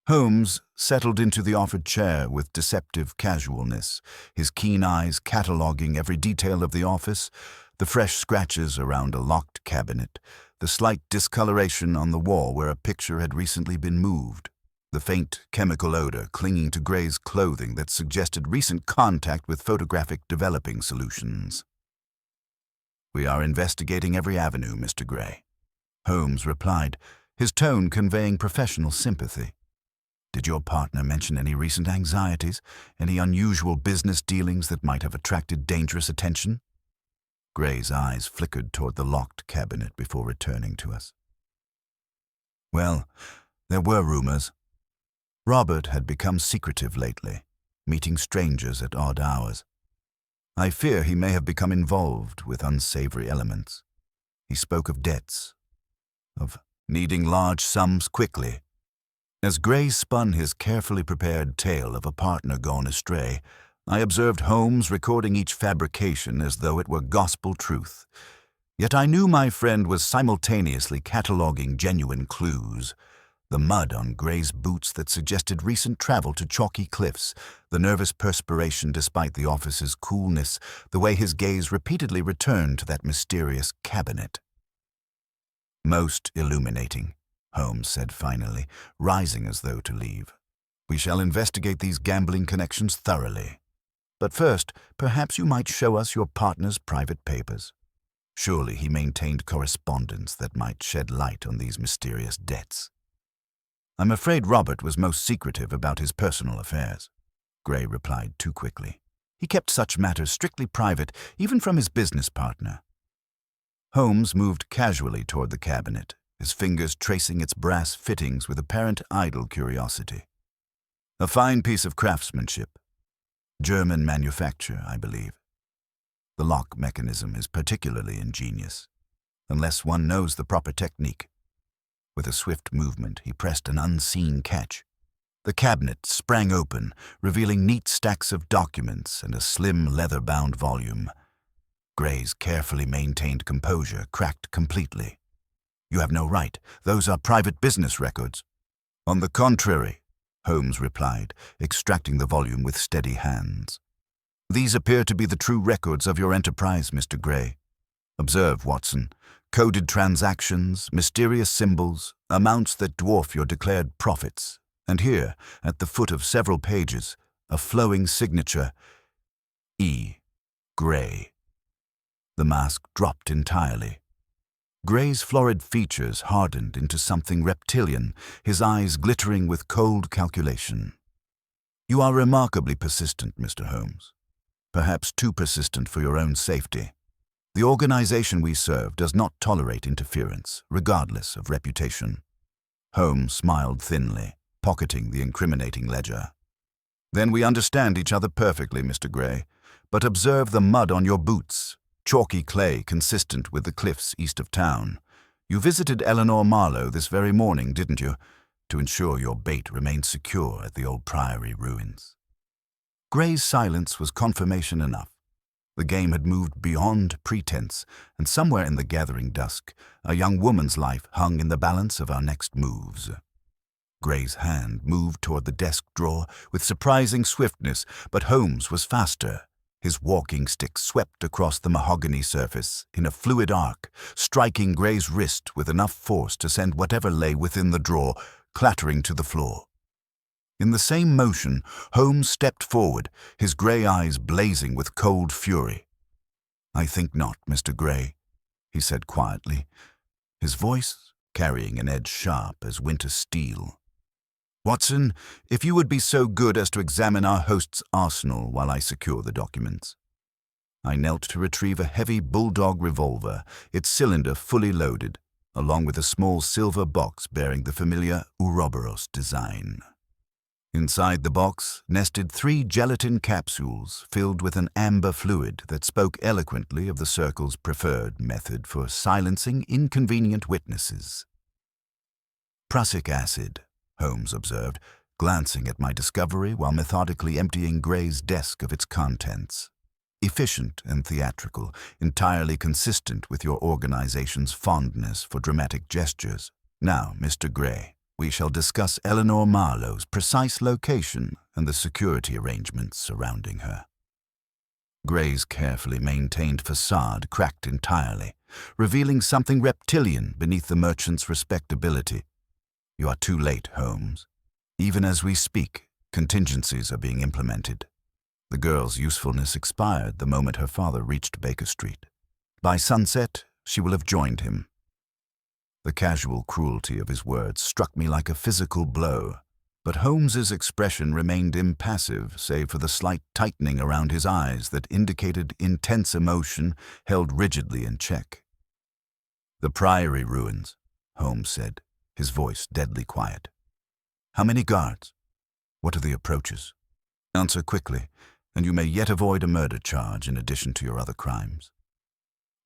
Holmes settled into the offered chair with deceptive casualness, his keen eyes cataloguing every detail of the office, the fresh scratches around a locked cabinet, the slight discoloration on the wall where a picture had recently been moved, the faint chemical odor clinging to Gray's clothing that suggested recent contact with photographic developing solutions. "We are investigating every avenue, Mr. Gray," Holmes replied, his tone conveying professional sympathy. "Did your partner mention any recent anxieties, any unusual business dealings that might have attracted dangerous attention?" Gray's eyes flickered toward the locked cabinet before returning to us. "Well, there were rumors. Robert had become secretive lately, meeting strangers at odd hours. I fear he may have become involved with unsavory elements. He spoke of debts, of needing large sums quickly." As Gray spun his carefully prepared tale of a partner gone astray, I observed Holmes recording each fabrication as though it were gospel truth. Yet I knew my friend was simultaneously cataloguing genuine clues. The mud on Gray's boots that suggested recent travel to chalky cliffs, the nervous perspiration despite the office's coolness, the way his gaze repeatedly returned to that mysterious cabinet. "Most illuminating," Holmes said finally, rising as though to leave. "We shall investigate these gambling connections thoroughly. But first, perhaps you might show us your partner's private papers. Surely he maintained correspondence that might shed light on these mysterious debts." "I'm afraid Robert was most secretive about his personal affairs," Gray replied too quickly. "He kept such matters strictly private, even from his business partner." Holmes moved casually toward the cabinet, his fingers tracing its brass fittings with apparent idle curiosity. "A fine piece of craftsmanship. German manufacture, I believe. The lock mechanism is particularly ingenious, unless one knows the proper technique." With a swift movement, he pressed an unseen catch. The cabinet sprang open, revealing neat stacks of documents and a slim leather-bound volume. Gray's carefully maintained composure cracked completely. "You have no right. Those are private business records." "On the contrary," Holmes replied, extracting the volume with steady hands. "These appear to be the true records of your enterprise, Mr. Gray. Observe, Watson. Coded transactions, mysterious symbols, amounts that dwarf your declared profits. And here, at the foot of several pages, a flowing signature, E. Gray." The mask dropped entirely. Gray's florid features hardened into something reptilian, his eyes glittering with cold calculation. "You are remarkably persistent, Mr. Holmes. Perhaps too persistent for your own safety. The organization we serve does not tolerate interference, regardless of reputation." Holmes smiled thinly, pocketing the incriminating ledger. "Then we understand each other perfectly, Mr. Gray. But observe the mud on your boots. Chalky clay consistent with the cliffs east of town. You visited Eleanor Marlowe this very morning, didn't you, to ensure your bait remained secure at the old priory ruins?" Gray's silence was confirmation enough. The game had moved beyond pretense, and somewhere in the gathering dusk, a young woman's life hung in the balance of our next moves. Gray's hand moved toward the desk drawer with surprising swiftness, but Holmes was faster. His walking stick swept across the mahogany surface in a fluid arc, striking Gray's wrist with enough force to send whatever lay within the drawer clattering to the floor. In the same motion, Holmes stepped forward, his gray eyes blazing with cold fury. "I think not, Mr. Gray," he said quietly, his voice carrying an edge sharp as winter steel. "Watson, if you would be so good as to examine our host's arsenal while I secure the documents." I knelt to retrieve a heavy bulldog revolver, its cylinder fully loaded, along with a small silver box bearing the familiar Ouroboros design. Inside the box nested 3 gelatin capsules filled with an amber fluid that spoke eloquently of the Circle's preferred method for silencing inconvenient witnesses. Prussic acid, Holmes observed, glancing at my discovery while methodically emptying Gray's desk of its contents. Efficient and theatrical, entirely consistent with your organization's fondness for dramatic gestures. Now, Mr. Gray, we shall discuss Eleanor Marlowe's precise location and the security arrangements surrounding her. Gray's carefully maintained facade cracked entirely, revealing something reptilian beneath the merchant's respectability. You are too late, Holmes. Even as we speak, contingencies are being implemented. The girl's usefulness expired the moment her father reached Baker Street. By sunset, she will have joined him. The casual cruelty of his words struck me like a physical blow, but Holmes's expression remained impassive save for the slight tightening around his eyes that indicated intense emotion held rigidly in check. "The Priory ruins," Holmes said, his voice deadly quiet. "How many guards? What are the approaches? Answer quickly, and you may yet avoid a murder charge in addition to your other crimes."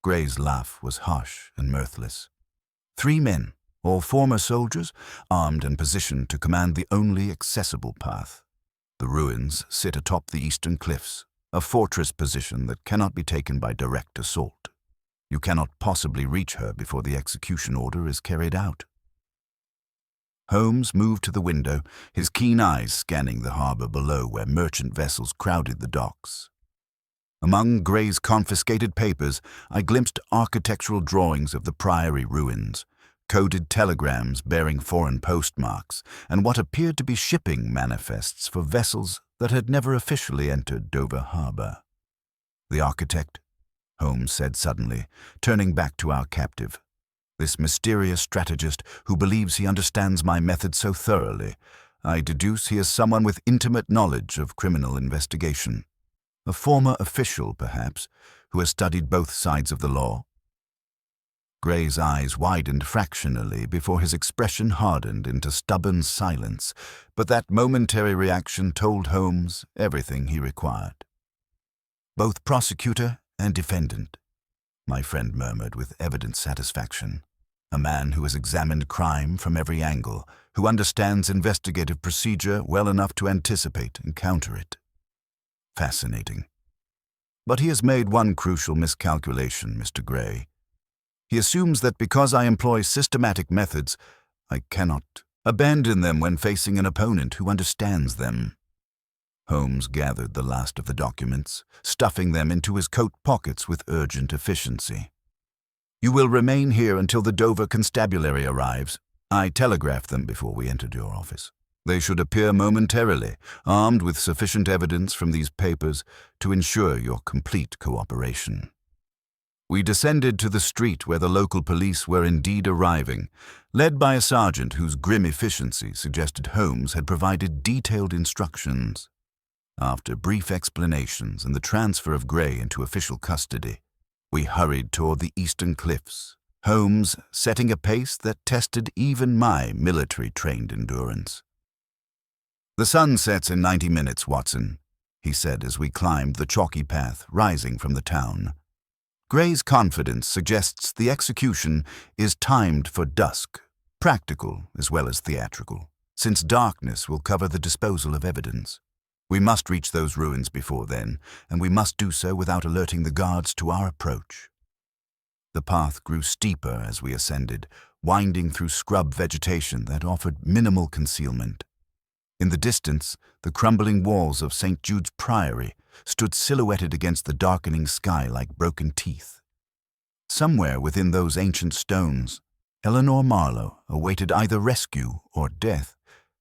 Gray's laugh was harsh and mirthless. 3 men, all former soldiers, armed and positioned to command the only accessible path. The ruins sit atop the eastern cliffs, a fortress position that cannot be taken by direct assault. You cannot possibly reach her before the execution order is carried out. Holmes moved to the window, his keen eyes scanning the harbor below where merchant vessels crowded the docks. Among Gray's confiscated papers, I glimpsed architectural drawings of the Priory ruins, coded telegrams bearing foreign postmarks, and what appeared to be shipping manifests for vessels that had never officially entered Dover Harbor. "The architect," Holmes said suddenly, turning back to our captive. "This mysterious strategist who believes he understands my method so thoroughly, I deduce he is someone with intimate knowledge of criminal investigation. A former official, perhaps, who has studied both sides of the law." Gray's eyes widened fractionally before his expression hardened into stubborn silence, but that momentary reaction told Holmes everything he required. "Both prosecutor and defendant," my friend murmured with evident satisfaction. "A man who has examined crime from every angle, who understands investigative procedure well enough to anticipate and counter it. Fascinating. But he has made one crucial miscalculation, Mr. Gray. He assumes that because I employ systematic methods, I cannot abandon them when facing an opponent who understands them." Holmes gathered the last of the documents, stuffing them into his coat pockets with urgent efficiency. "You will remain here until the Dover constabulary arrives. I telegraphed them before we entered your office. They should appear momentarily, armed with sufficient evidence from these papers to ensure your complete cooperation." We descended to the street where the local police were indeed arriving, led by a sergeant whose grim efficiency suggested Holmes had provided detailed instructions. After brief explanations and the transfer of Gray into official custody, we hurried toward the eastern cliffs, Holmes setting a pace that tested even my military-trained endurance. "The sun sets in 90 minutes, Watson," he said as we climbed the chalky path rising from the town. Gray's confidence suggests the execution is timed for dusk, practical as well as theatrical, since darkness will cover the disposal of evidence. We must reach those ruins before then, and we must do so without alerting the guards to our approach. The path grew steeper as we ascended, winding through scrub vegetation that offered minimal concealment. In the distance, the crumbling walls of St. Jude's Priory stood silhouetted against the darkening sky like broken teeth. Somewhere within those ancient stones, Eleanor Marlowe awaited either rescue or death,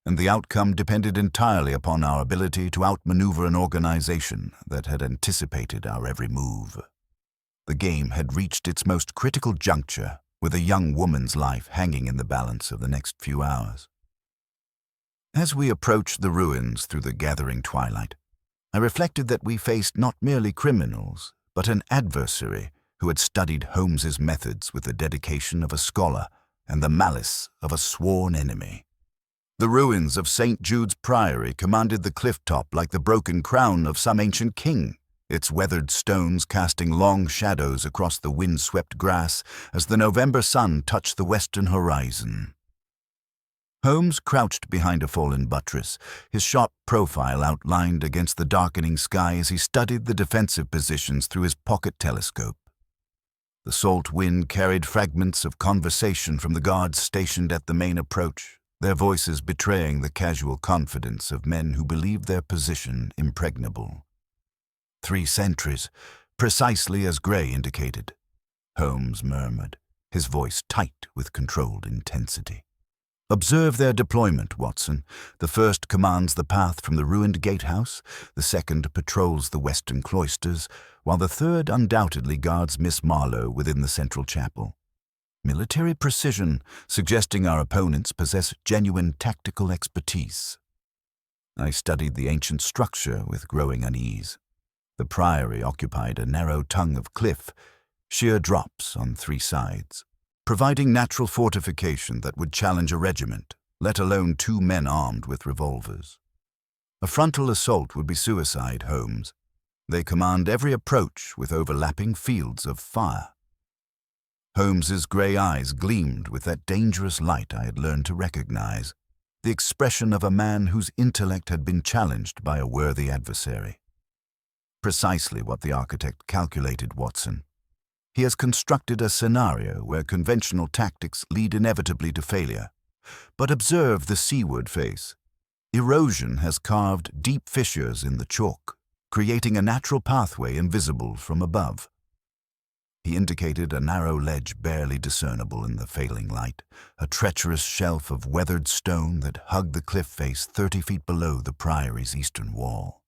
and the outcome depended entirely upon our ability to outmaneuver an organization that had anticipated our every move. The game had reached its most critical juncture, with a young woman's life hanging in the balance of the next few hours. As we approached the ruins through the gathering twilight, I reflected that we faced not merely criminals, but an adversary who had studied Holmes's methods with the dedication of a scholar and the malice of a sworn enemy. The ruins of St. Jude's Priory commanded the cliff top like the broken crown of some ancient king, its weathered stones casting long shadows across the wind-swept grass as the November sun touched the western horizon. Holmes crouched behind a fallen buttress, his sharp profile outlined against the darkening sky as he studied the defensive positions through his pocket telescope. The salt wind carried fragments of conversation from the guards stationed at the main approach, their voices betraying the casual confidence of men who believed their position impregnable. 3 sentries, precisely as Gray indicated, Holmes murmured, his voice tight with controlled intensity. Observe their deployment, Watson. The first commands the path from the ruined gatehouse, the second patrols the western cloisters, while the third undoubtedly guards Miss Marlowe within the central chapel. Military precision, suggesting our opponents possess genuine tactical expertise. I studied the ancient structure with growing unease. The priory occupied a narrow tongue of cliff, sheer drops on 3 sides, providing natural fortification that would challenge a regiment, let alone 2 men armed with revolvers. A frontal assault would be suicide, Holmes. They command every approach with overlapping fields of fire. Holmes's grey eyes gleamed with that dangerous light I had learned to recognize, the expression of a man whose intellect had been challenged by a worthy adversary. Precisely what the architect calculated, Watson. He has constructed a scenario where conventional tactics lead inevitably to failure. But observe the seaward face. Erosion has carved deep fissures in the chalk, creating a natural pathway invisible from above. He indicated a narrow ledge barely discernible in the failing light, a treacherous shelf of weathered stone that hugged the cliff face 30 feet below the priory's eastern wall.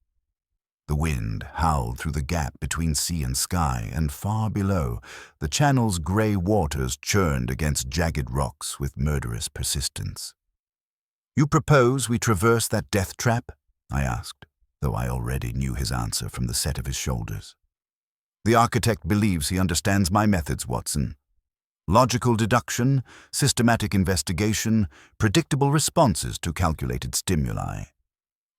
The wind howled through the gap between sea and sky, and far below, the channel's grey waters churned against jagged rocks with murderous persistence. "You propose we traverse that death trap?" I asked, though I already knew his answer from the set of his shoulders. "The architect believes he understands my methods, Watson. Logical deduction, systematic investigation, predictable responses to calculated stimuli.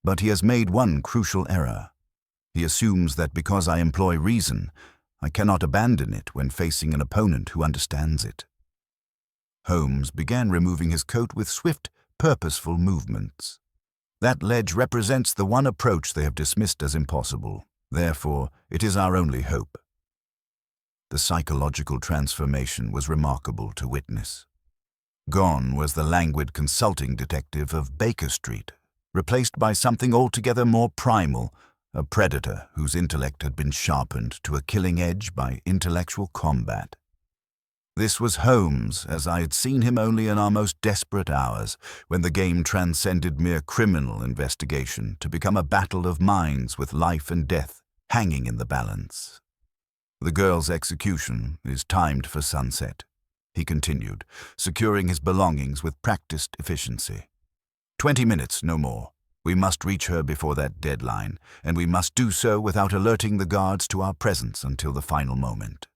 But he has made one crucial error. He assumes that because I employ reason, I cannot abandon it when facing an opponent who understands it." Holmes began removing his coat with swift, purposeful movements. "That ledge represents the one approach they have dismissed as impossible. Therefore, it is our only hope." The psychological transformation was remarkable to witness. Gone was the languid consulting detective of Baker Street, replaced by something altogether more primal, a predator whose intellect had been sharpened to a killing edge by intellectual combat. This was Holmes, as I had seen him only in our most desperate hours, when the game transcended mere criminal investigation to become a battle of minds with life and death hanging in the balance. "The girl's execution is timed for sunset," he continued, securing his belongings with practiced efficiency. 20 minutes, no more. We must reach her before that deadline, and we must do so without alerting the guards to our presence until the final moment.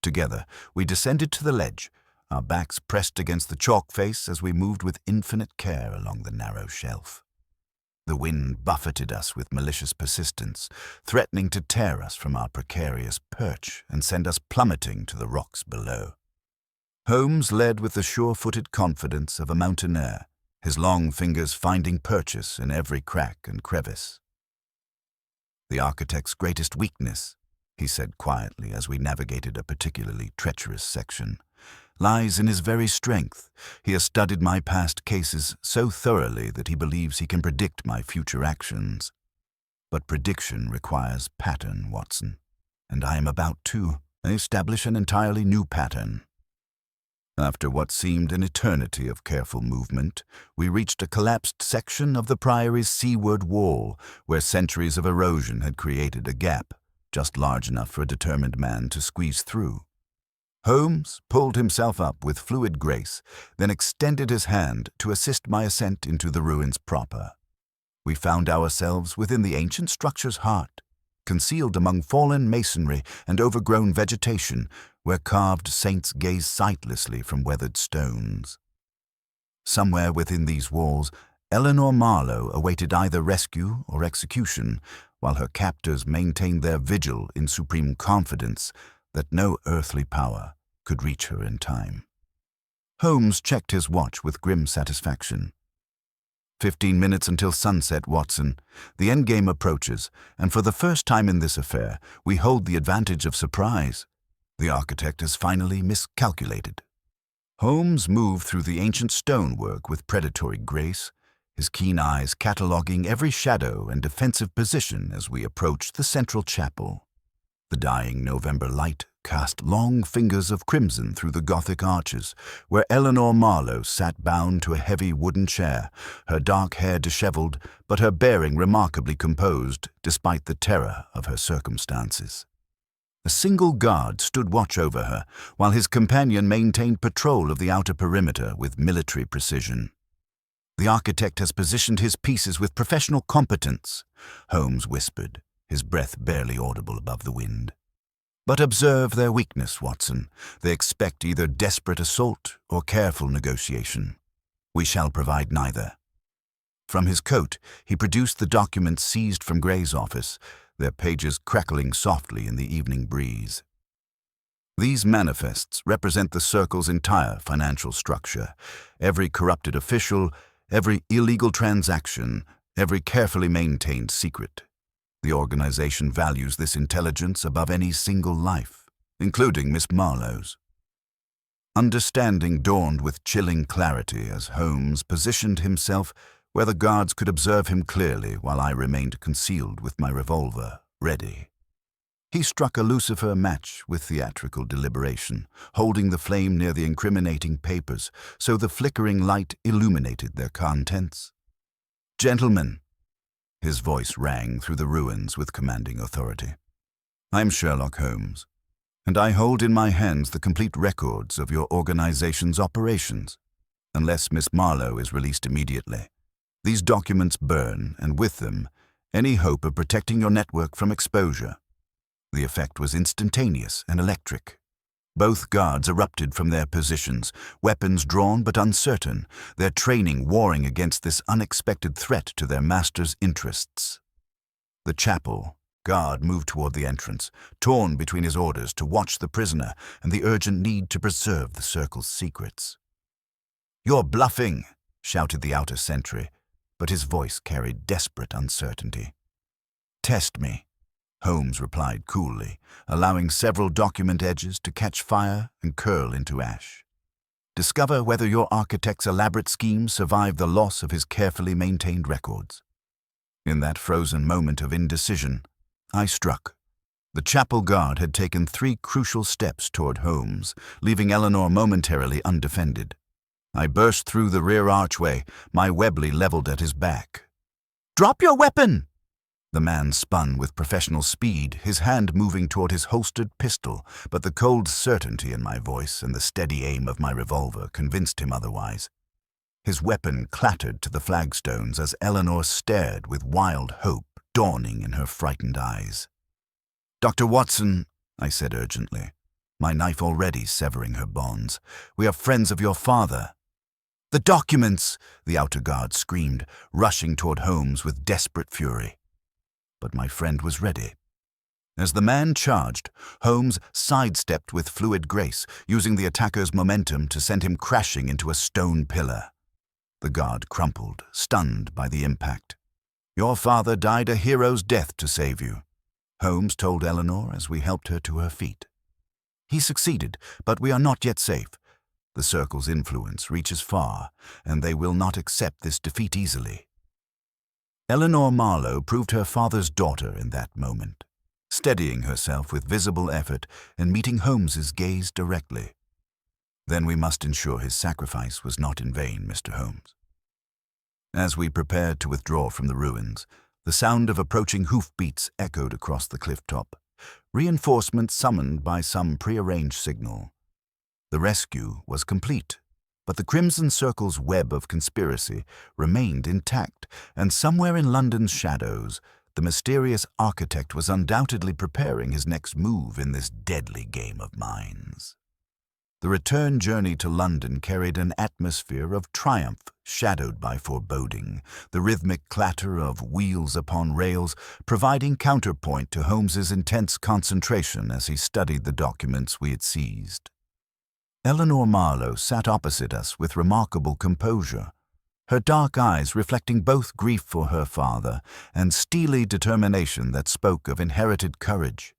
Together, we descended to the ledge, our backs pressed against the chalk face as we moved with infinite care along the narrow shelf. The wind buffeted us with malicious persistence, threatening to tear us from our precarious perch and send us plummeting to the rocks below. Holmes led with the sure-footed confidence of a mountaineer, his long fingers finding purchase in every crack and crevice. "The architect's greatest weakness," he said quietly as we navigated a particularly treacherous section, "lies in his very strength. He has studied my past cases so thoroughly that he believes he can predict my future actions. But prediction requires pattern, Watson, and I am about to establish an entirely new pattern." After what seemed an eternity of careful movement, we reached a collapsed section of the priory's seaward wall, where centuries of erosion had created a gap, just large enough for a determined man to squeeze through. Holmes pulled himself up with fluid grace, then extended his hand to assist my ascent into the ruins proper. We found ourselves within the ancient structure's heart, concealed among fallen masonry and overgrown vegetation, where carved saints gaze sightlessly from weathered stones. Somewhere within these walls, Eleanor Marlowe awaited either rescue or execution, while her captors maintained their vigil in supreme confidence that no earthly power could reach her in time. Holmes checked his watch with grim satisfaction. 15 minutes until sunset, Watson. The endgame approaches, and for the first time in this affair, we hold the advantage of surprise. The architect has finally miscalculated. Holmes moved through the ancient stonework with predatory grace, his keen eyes cataloguing every shadow and defensive position as we approached the central chapel. The dying November light cast long fingers of crimson through the Gothic arches, where Eleanor Marlowe sat bound to a heavy wooden chair, her dark hair disheveled, but her bearing remarkably composed despite the terror of her circumstances. A single guard stood watch over her, while his companion maintained patrol of the outer perimeter with military precision. "The architect has positioned his pieces with professional competence," Holmes whispered, his breath barely audible above the wind. "But observe their weakness, Watson. They expect either desperate assault or careful negotiation. We shall provide neither." From his coat, he produced the documents seized from Gray's office, their pages crackling softly in the evening breeze. These manifests represent the Circle's entire financial structure, every corrupted official, every illegal transaction, every carefully maintained secret. The organization values this intelligence above any single life, including Miss Marlowe's. Understanding dawned with chilling clarity as Holmes positioned himself where the guards could observe him clearly while I remained concealed with my revolver, ready. He struck a lucifer match with theatrical deliberation, holding the flame near the incriminating papers so the flickering light illuminated their contents. "Gentlemen," his voice rang through the ruins with commanding authority, "I'm Sherlock Holmes, and I hold in my hands the complete records of your organization's operations. Unless Miss Marlowe is released immediately, these documents burn, and with them, any hope of protecting your network from exposure." The effect was instantaneous and electric. Both guards erupted from their positions, weapons drawn but uncertain, their training warring against this unexpected threat to their master's interests. The chapel guard moved toward the entrance, torn between his orders to watch the prisoner and the urgent need to preserve the Circle's secrets. "You're bluffing," shouted the outer sentry, but his voice carried desperate uncertainty. "Test me," Holmes replied coolly, allowing several document edges to catch fire and curl into ash. "Discover whether your architect's elaborate scheme survived the loss of his carefully maintained records." In that frozen moment of indecision, I struck. The chapel guard had taken 3 crucial steps toward Holmes, leaving Eleanor momentarily undefended. I burst through the rear archway, my Webley leveled at his back. "Drop your weapon!" The man spun with professional speed, his hand moving toward his holstered pistol, but the cold certainty in my voice and the steady aim of my revolver convinced him otherwise. His weapon clattered to the flagstones as Eleanor stared with wild hope dawning in her frightened eyes. "Dr. Watson," I said urgently, my knife already severing her bonds, "we are friends of your father." "The documents!" the outer guard screamed, rushing toward Holmes with desperate fury. But my friend was ready. As the man charged, Holmes sidestepped with fluid grace, using the attacker's momentum to send him crashing into a stone pillar. The guard crumpled, stunned by the impact. "Your father died a hero's death to save you," Holmes told Eleanor as we helped her to her feet. "He succeeded, but we are not yet safe. The Circle's influence reaches far, and they will not accept this defeat easily." Eleanor Marlowe proved her father's daughter in that moment, steadying herself with visible effort and meeting Holmes's gaze directly. "Then we must ensure his sacrifice was not in vain, Mr. Holmes." As we prepared to withdraw from the ruins, the sound of approaching hoofbeats echoed across the cliff top, reinforcements summoned by some prearranged signal. The rescue was complete, but the Crimson Circle's web of conspiracy remained intact, and somewhere in London's shadows, the mysterious architect was undoubtedly preparing his next move in this deadly game of minds. The return journey to London carried an atmosphere of triumph shadowed by foreboding, the rhythmic clatter of wheels upon rails providing counterpoint to Holmes's intense concentration as he studied the documents we had seized. Eleanor Marlowe sat opposite us with remarkable composure, her dark eyes reflecting both grief for her father and steely determination that spoke of inherited courage.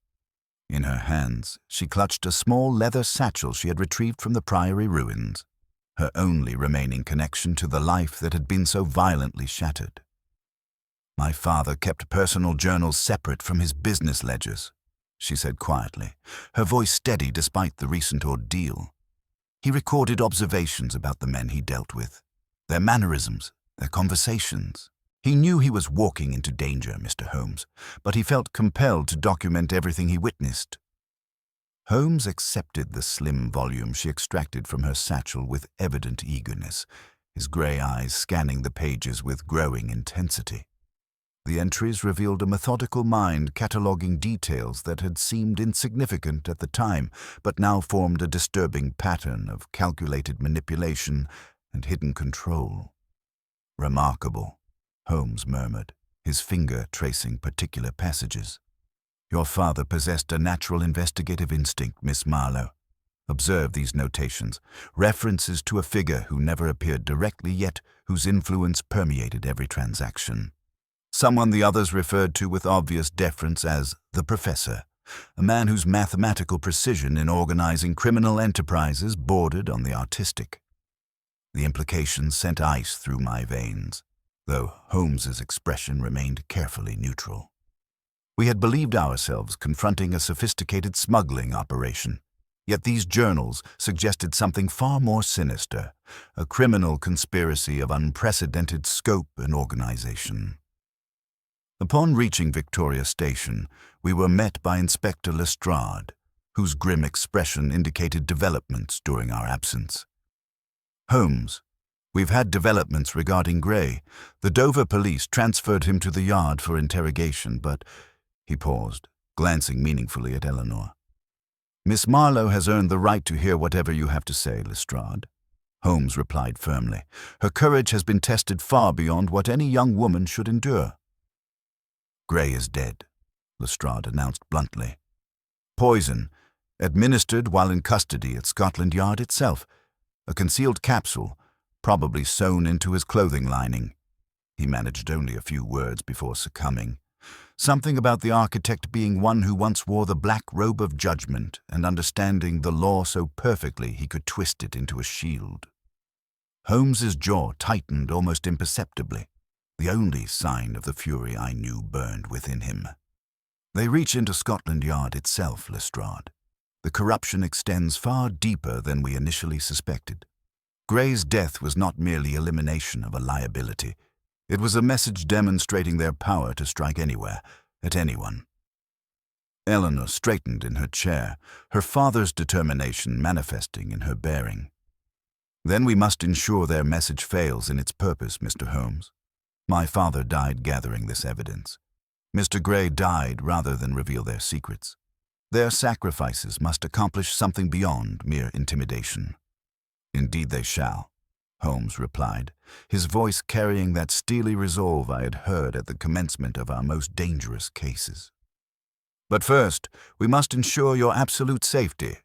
In her hands, she clutched a small leather satchel she had retrieved from the Priory ruins, her only remaining connection to the life that had been so violently shattered. "My father kept personal journals separate from his business ledgers," she said quietly, her voice steady despite the recent ordeal. "He recorded observations about the men he dealt with, their mannerisms, their conversations. He knew he was walking into danger, Mr. Holmes, but he felt compelled to document everything he witnessed." Holmes accepted the slim volume she extracted from her satchel with evident eagerness, his grey eyes scanning the pages with growing intensity. The entries revealed a methodical mind cataloguing details that had seemed insignificant at the time, but now formed a disturbing pattern of calculated manipulation and hidden control. "Remarkable," Holmes murmured, his finger tracing particular passages. "Your father possessed a natural investigative instinct, Miss Marlowe. Observe these notations, references to a figure who never appeared directly yet whose influence permeated every transaction. Someone the others referred to with obvious deference as the Professor, a man whose mathematical precision in organizing criminal enterprises bordered on the artistic. The implications sent ice through my veins, though Holmes's expression remained carefully neutral. We had believed ourselves confronting a sophisticated smuggling operation, yet these journals suggested something far more sinister, a criminal conspiracy of unprecedented scope and organization. Upon reaching Victoria Station, we were met by Inspector Lestrade, whose grim expression indicated developments during our absence. "Holmes, we've had developments regarding Gray. The Dover police transferred him to the yard for interrogation, but—" He paused, glancing meaningfully at Eleanor. "Miss Marlowe has earned the right to hear whatever you have to say, Lestrade," Holmes replied firmly. "Her courage has been tested far beyond what any young woman should endure." "Gray is dead," Lestrade announced bluntly. "Poison, administered while in custody at Scotland Yard itself. A concealed capsule, probably sewn into his clothing lining." He managed only a few words before succumbing. Something about the architect being one who once wore the black robe of judgment and understanding the law so perfectly he could twist it into a shield. Holmes's jaw tightened almost imperceptibly, the only sign of the fury I knew burned within him. "They reach into Scotland Yard itself, Lestrade. The corruption extends far deeper than we initially suspected. Gray's death was not merely elimination of a liability. It was a message demonstrating their power to strike anywhere, at anyone." Eleanor straightened in her chair, her father's determination manifesting in her bearing. "Then we must ensure their message fails in its purpose, Mr. Holmes. My father died gathering this evidence. Mr. Gray died rather than reveal their secrets. Their sacrifices must accomplish something beyond mere intimidation." "Indeed they shall," Holmes replied, his voice carrying that steely resolve I had heard at the commencement of our most dangerous cases. "But first, we must ensure your absolute safety.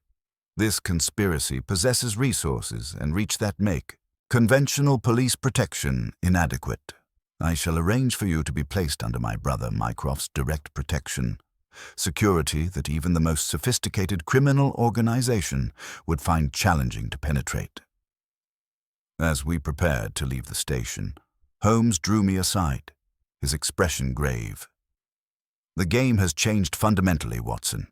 This conspiracy possesses resources and reach that make conventional police protection inadequate. I shall arrange for you to be placed under my brother Mycroft's direct protection, security that even the most sophisticated criminal organization would find challenging to penetrate." As we prepared to leave the station, Holmes drew me aside, his expression grave. "The game has changed fundamentally, Watson.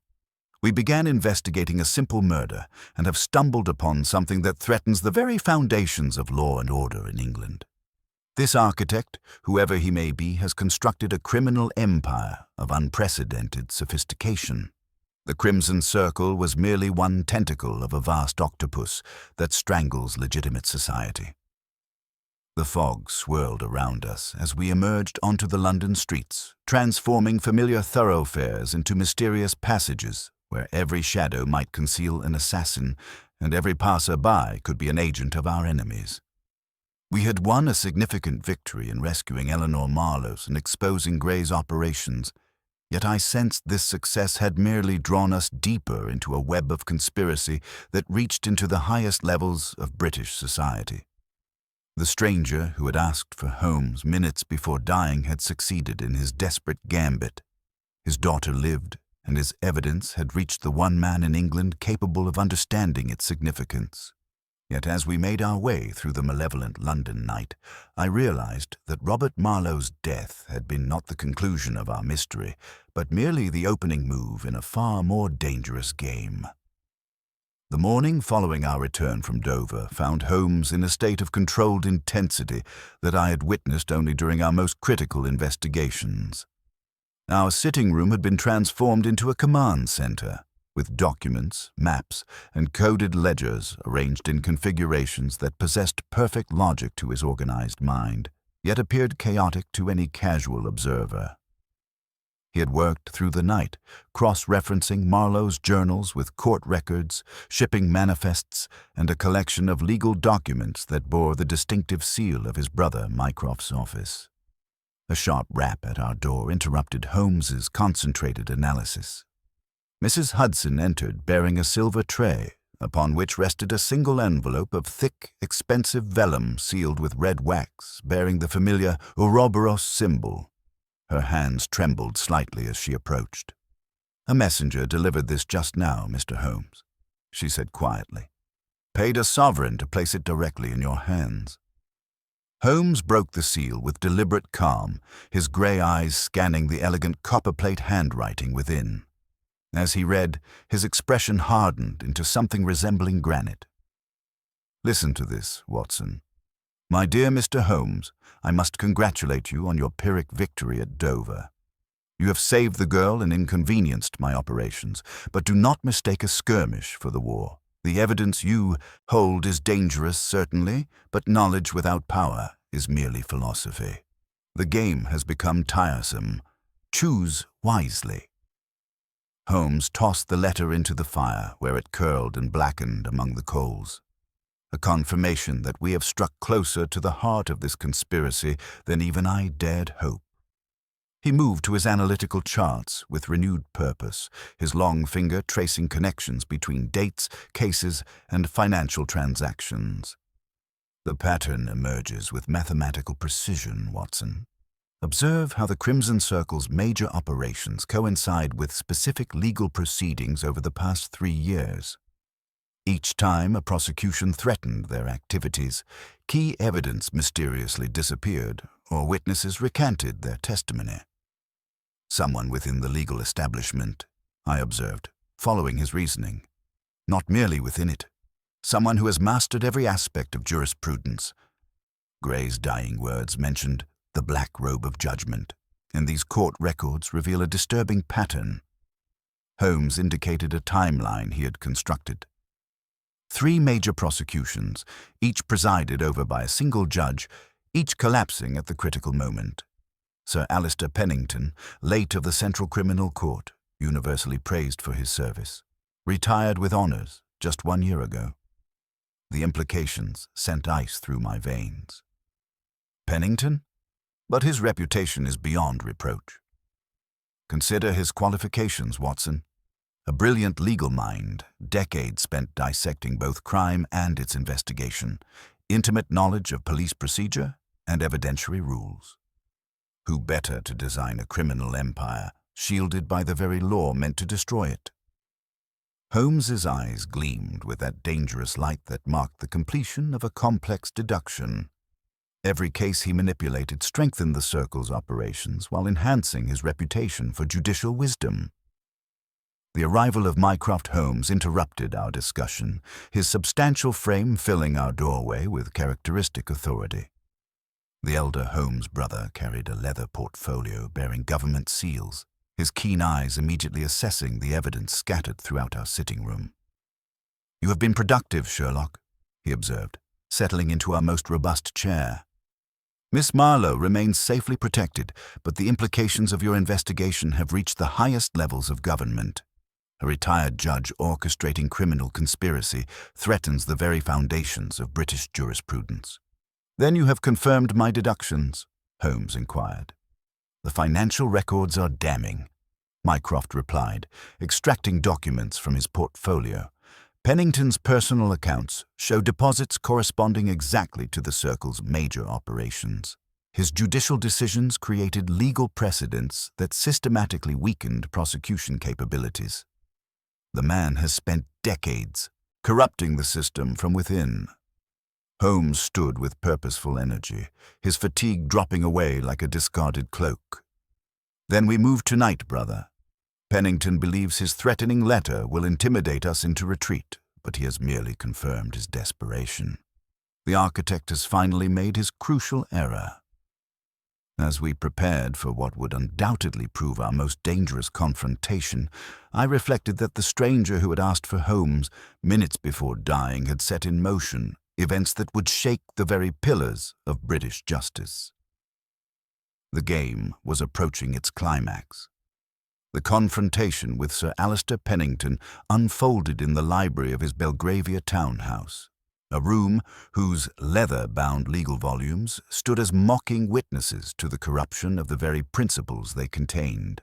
We began investigating a simple murder and have stumbled upon something that threatens the very foundations of law and order in England. This architect, whoever he may be, has constructed a criminal empire of unprecedented sophistication. The Crimson Circle was merely one tentacle of a vast octopus that strangles legitimate society." The fog swirled around us as we emerged onto the London streets, transforming familiar thoroughfares into mysterious passages where every shadow might conceal an assassin and every passer-by could be an agent of our enemies. We had won a significant victory in rescuing Eleanor Marlowe and exposing Gray's operations, yet I sensed this success had merely drawn us deeper into a web of conspiracy that reached into the highest levels of British society. The stranger who had asked for Holmes minutes before dying had succeeded in his desperate gambit. His daughter lived, and his evidence had reached the one man in England capable of understanding its significance. Yet as we made our way through the malevolent London night, I realized that Robert Marlowe's death had been not the conclusion of our mystery, but merely the opening move in a far more dangerous game. The morning following our return from Dover found Holmes in a state of controlled intensity that I had witnessed only during our most critical investigations. Our sitting room had been transformed into a command center, with documents, maps, and coded ledgers arranged in configurations that possessed perfect logic to his organized mind, yet appeared chaotic to any casual observer. He had worked through the night, cross-referencing Marlowe's journals with court records, shipping manifests, and a collection of legal documents that bore the distinctive seal of his brother Mycroft's office. A sharp rap at our door interrupted Holmes's concentrated analysis. Mrs. Hudson entered bearing a silver tray, upon which rested a single envelope of thick, expensive vellum sealed with red wax, bearing the familiar Ouroboros symbol. Her hands trembled slightly as she approached. "A messenger delivered this just now, Mr. Holmes," she said quietly. "Paid a sovereign to place it directly in your hands." Holmes broke the seal with deliberate calm, his grey eyes scanning the elegant copperplate handwriting within. As he read, his expression hardened into something resembling granite. "Listen to this, Watson. My dear Mr. Holmes, I must congratulate you on your Pyrrhic victory at Dover. You have saved the girl and inconvenienced my operations, but do not mistake a skirmish for the war. The evidence you hold is dangerous, certainly, but knowledge without power is merely philosophy. The game has become tiresome. Choose wisely." Holmes tossed the letter into the fire, where it curled and blackened among the coals. A confirmation that we have struck closer to the heart of this conspiracy than even I dared hope. He moved to his analytical charts with renewed purpose, his long finger tracing connections between dates, cases, and financial transactions. "The pattern emerges with mathematical precision, Watson. Observe how the Crimson Circle's major operations coincide with specific legal proceedings over the past 3 years. Each time a prosecution threatened their activities, key evidence mysteriously disappeared, or witnesses recanted their testimony. Someone within the legal establishment, I observed, following his reasoning. Not merely within it. Someone who has mastered every aspect of jurisprudence. Gray's dying words mentioned the black robe of judgment, and these court records reveal a disturbing pattern. Holmes indicated a timeline he had constructed. 3 major prosecutions, each presided over by a single judge, each collapsing at the critical moment. Sir Alistair Pennington, late of the Central Criminal Court, universally praised for his service, retired with honors just 1 year ago. The implications sent ice through my veins. Pennington? But his reputation is beyond reproach. Consider his qualifications, Watson. A brilliant legal mind, decades spent dissecting both crime and its investigation, intimate knowledge of police procedure and evidentiary rules. Who better to design a criminal empire, shielded by the very law meant to destroy it? Holmes's eyes gleamed with that dangerous light that marked the completion of a complex deduction. Every case he manipulated strengthened the Circle's operations while enhancing his reputation for judicial wisdom. The arrival of Mycroft Holmes interrupted our discussion, his substantial frame filling our doorway with characteristic authority. The elder Holmes brother carried a leather portfolio bearing government seals, his keen eyes immediately assessing the evidence scattered throughout our sitting room. "You have been productive, Sherlock," he observed, settling into our most robust chair. "Miss Marlowe remains safely protected, but the implications of your investigation have reached the highest levels of government. A retired judge orchestrating criminal conspiracy threatens the very foundations of British jurisprudence. Then you have confirmed my deductions, Holmes inquired. The financial records are damning, Mycroft replied, extracting documents from his portfolio. Pennington's personal accounts show deposits corresponding exactly to the Circle's major operations. His judicial decisions created legal precedents that systematically weakened prosecution capabilities. The man has spent decades corrupting the system from within. Holmes stood with purposeful energy, his fatigue dropping away like a discarded cloak. Then we move tonight, brother. Pennington believes his threatening letter will intimidate us into retreat, but he has merely confirmed his desperation. The architect has finally made his crucial error. As we prepared for what would undoubtedly prove our most dangerous confrontation, I reflected that the stranger who had asked for Holmes minutes before dying had set in motion events that would shake the very pillars of British justice. The game was approaching its climax. The confrontation with Sir Alistair Pennington unfolded in the library of his Belgravia townhouse, a room whose leather-bound legal volumes stood as mocking witnesses to the corruption of the very principles they contained.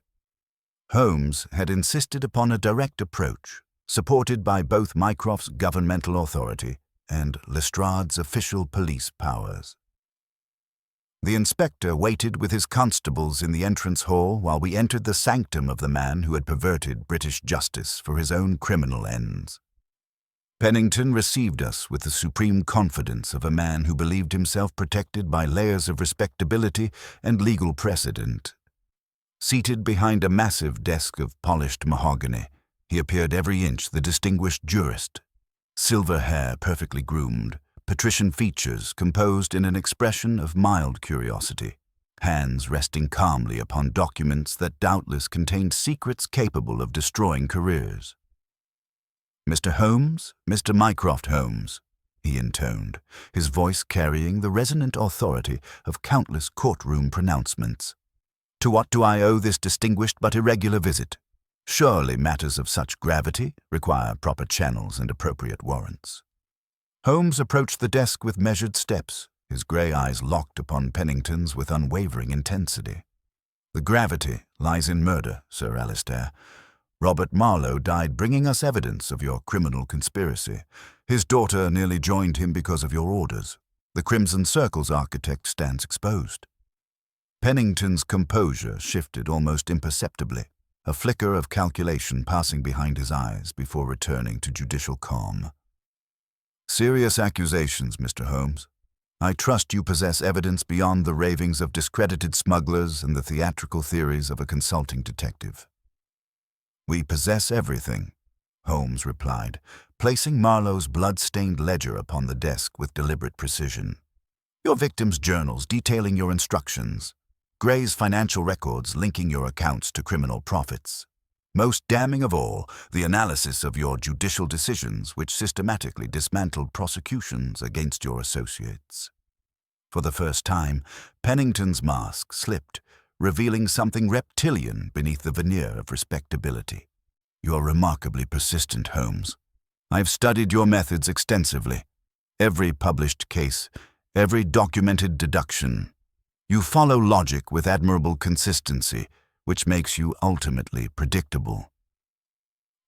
Holmes had insisted upon a direct approach, supported by both Mycroft's governmental authority and Lestrade's official police powers. The inspector waited with his constables in the entrance hall while we entered the sanctum of the man who had perverted British justice for his own criminal ends. Pennington received us with the supreme confidence of a man who believed himself protected by layers of respectability and legal precedent. Seated behind a massive desk of polished mahogany, he appeared every inch the distinguished jurist. Silver hair perfectly groomed, patrician features composed in an expression of mild curiosity, hands resting calmly upon documents that doubtless contained secrets capable of destroying careers. "Mr. Holmes, Mr. Mycroft Holmes," he intoned, his voice carrying the resonant authority of countless courtroom pronouncements. "To what do I owe this distinguished but irregular visit? Surely matters of such gravity require proper channels and appropriate warrants." Holmes approached the desk with measured steps, his grey eyes locked upon Pennington's with unwavering intensity. "The gravity lies in murder, Sir Alistair. Robert Marlowe died bringing us evidence of your criminal conspiracy. His daughter nearly joined him because of your orders. The Crimson Circle's architect stands exposed." Pennington's composure shifted almost imperceptibly, a flicker of calculation passing behind his eyes before returning to judicial calm. "Serious accusations, Mr. Holmes. I trust you possess evidence beyond the ravings of discredited smugglers and the theatrical theories of a consulting detective." "We possess everything," Holmes replied, placing Marlowe's blood-stained ledger upon the desk with deliberate precision. "Your victim's journals detailing your instructions, Gray's financial records linking your accounts to criminal profits. Most damning of all, the analysis of your judicial decisions which systematically dismantled prosecutions against your associates." For the first time, Pennington's mask slipped, revealing something reptilian beneath the veneer of respectability. "You are remarkably persistent, Holmes. I've studied your methods extensively. Every published case, every documented deduction. You follow logic with admirable consistency, which makes you ultimately predictable."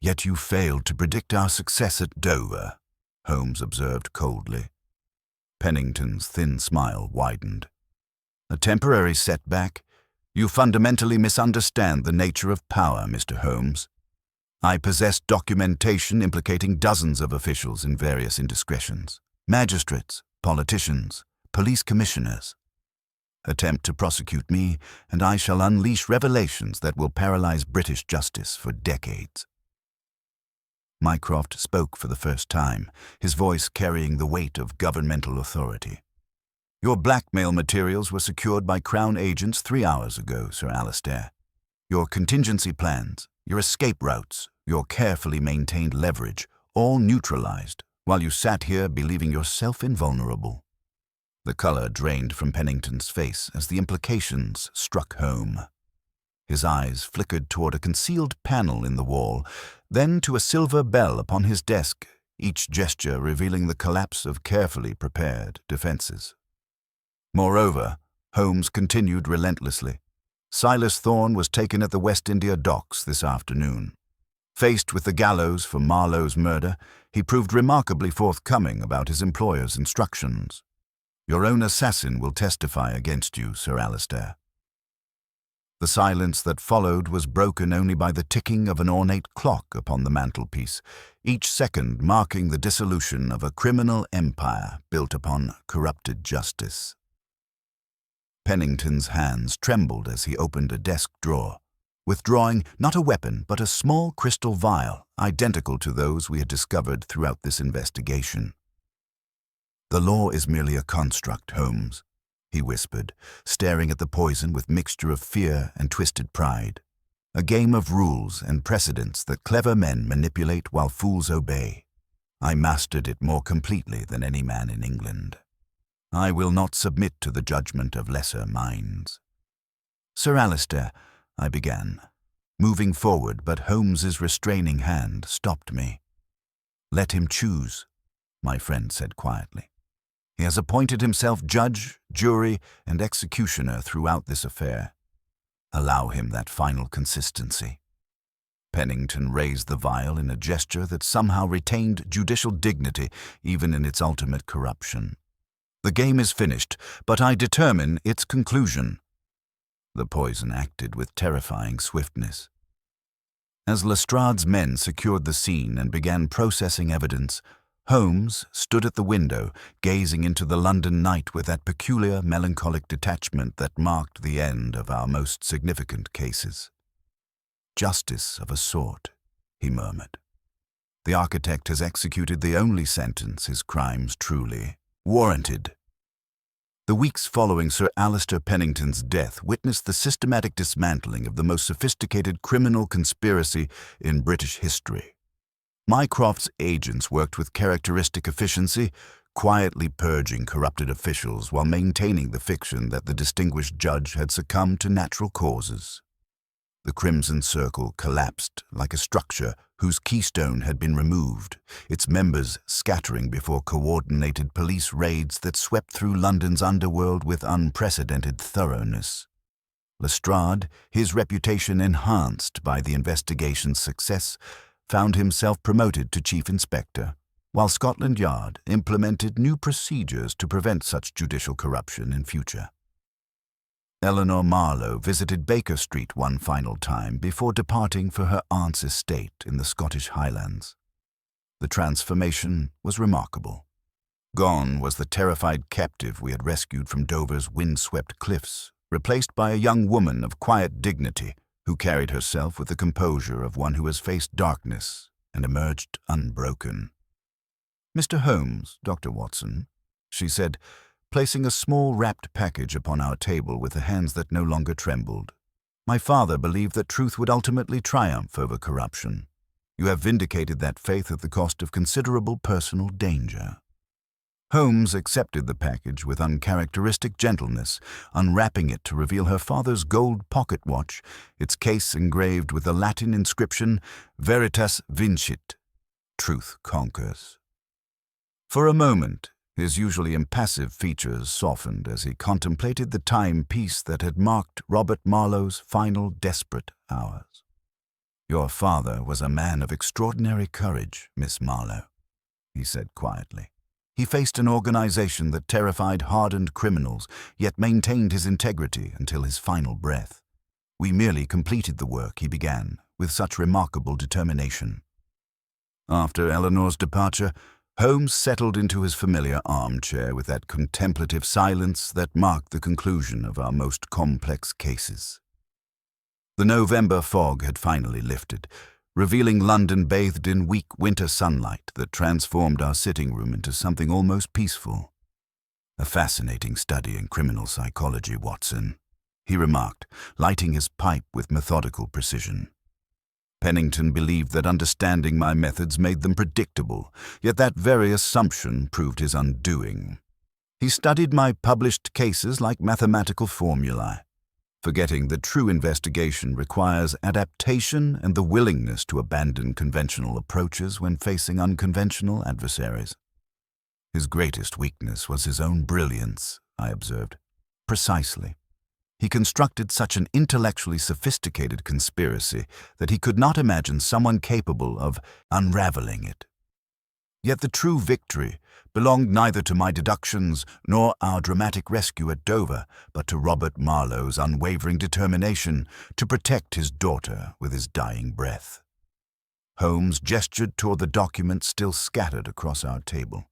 "Yet you failed to predict our success at Dover," Holmes observed coldly. Pennington's thin smile widened. "A temporary setback? You fundamentally misunderstand the nature of power, Mr. Holmes. I possess documentation implicating dozens of officials in various indiscretions. Magistrates, politicians, police commissioners. Attempt to prosecute me, and I shall unleash revelations that will paralyze British justice for decades." Mycroft spoke for the first time, his voice carrying the weight of governmental authority. "Your blackmail materials were secured by Crown agents 3 hours ago, Sir Alistair. Your contingency plans, your escape routes, your carefully maintained leverage, all neutralized while you sat here believing yourself invulnerable." The color drained from Pennington's face as the implications struck home. His eyes flickered toward a concealed panel in the wall, then to a silver bell upon his desk, each gesture revealing the collapse of carefully prepared defenses. Moreover, Holmes continued relentlessly. Silas Thorne was taken at the West India docks this afternoon. Faced with the gallows for Marlowe's murder, he proved remarkably forthcoming about his employer's instructions. "Your own assassin will testify against you, Sir Alistair." The silence that followed was broken only by the ticking of an ornate clock upon the mantelpiece, each second marking the dissolution of a criminal empire built upon corrupted justice. Pennington's hands trembled as he opened a desk drawer, withdrawing not a weapon but a small crystal vial identical to those we had discovered throughout this investigation. "The law is merely a construct, Holmes," he whispered, staring at the poison with mixture of fear and twisted pride. "A game of rules and precedents that clever men manipulate while fools obey. I mastered it more completely than any man in England. I will not submit to the judgment of lesser minds." "Sir Alistair," I began, moving forward, but Holmes's restraining hand stopped me. "Let him choose," my friend said quietly. "He has appointed himself judge, jury, and executioner throughout this affair. Allow him that final consistency." Pennington raised the vial in a gesture that somehow retained judicial dignity even in its ultimate corruption. "The game is finished, but I determine its conclusion." The poison acted with terrifying swiftness. As Lestrade's men secured the scene and began processing evidence, Holmes stood at the window, gazing into the London night with that peculiar melancholic detachment that marked the end of our most significant cases. "Justice of a sort," he murmured. "The architect has executed the only sentence his crimes truly warranted." The weeks following Sir Alistair Pennington's death witnessed the systematic dismantling of the most sophisticated criminal conspiracy in British history. Mycroft's agents worked with characteristic efficiency, quietly purging corrupted officials while maintaining the fiction that the distinguished judge had succumbed to natural causes. The Crimson Circle collapsed like a structure whose keystone had been removed, its members scattering before coordinated police raids that swept through London's underworld with unprecedented thoroughness. Lestrade, his reputation enhanced by the investigation's success, found himself promoted to chief inspector, while Scotland Yard implemented new procedures to prevent such judicial corruption in future. Eleanor Marlowe visited Baker Street one final time before departing for her aunt's estate in the Scottish Highlands. The transformation was remarkable. Gone was the terrified captive we had rescued from Dover's windswept cliffs, replaced by a young woman of quiet dignity who carried herself with the composure of one who has faced darkness and emerged unbroken. "Mr. Holmes, Dr. Watson," she said, placing a small wrapped package upon our table with the hands that no longer trembled. "My father believed that truth would ultimately triumph over corruption. You have vindicated that faith at the cost of considerable personal danger." Holmes accepted the package with uncharacteristic gentleness, unwrapping it to reveal her father's gold pocket watch, its case engraved with the Latin inscription Veritas Vincit, Truth Conquers. For a moment, his usually impassive features softened as he contemplated the timepiece that had marked Robert Marlowe's final desperate hours. "Your father was a man of extraordinary courage, Miss Marlowe," he said quietly. "He faced an organization that terrified hardened criminals, yet maintained his integrity until his final breath. We merely completed the work he began with such remarkable determination." After Eleanor's departure, Holmes settled into his familiar armchair with that contemplative silence that marked the conclusion of our most complex cases. The November fog had finally lifted, revealing London bathed in weak winter sunlight that transformed our sitting room into something almost peaceful. "A fascinating study in criminal psychology, Watson," he remarked, lighting his pipe with methodical precision. Pennington believed that understanding my methods made them predictable, yet that very assumption proved his undoing. He studied my published cases like mathematical formulae. forgetting that true investigation requires adaptation and the willingness to abandon conventional approaches when facing unconventional adversaries. His greatest weakness was his own brilliance, I observed. Precisely. He constructed such an intellectually sophisticated conspiracy that he could not imagine someone capable of unraveling it. Yet the true victory belonged neither to my deductions nor our dramatic rescue at Dover, but to Robert Marlowe's unwavering determination to protect his daughter with his dying breath. Holmes gestured toward the documents still scattered across our table.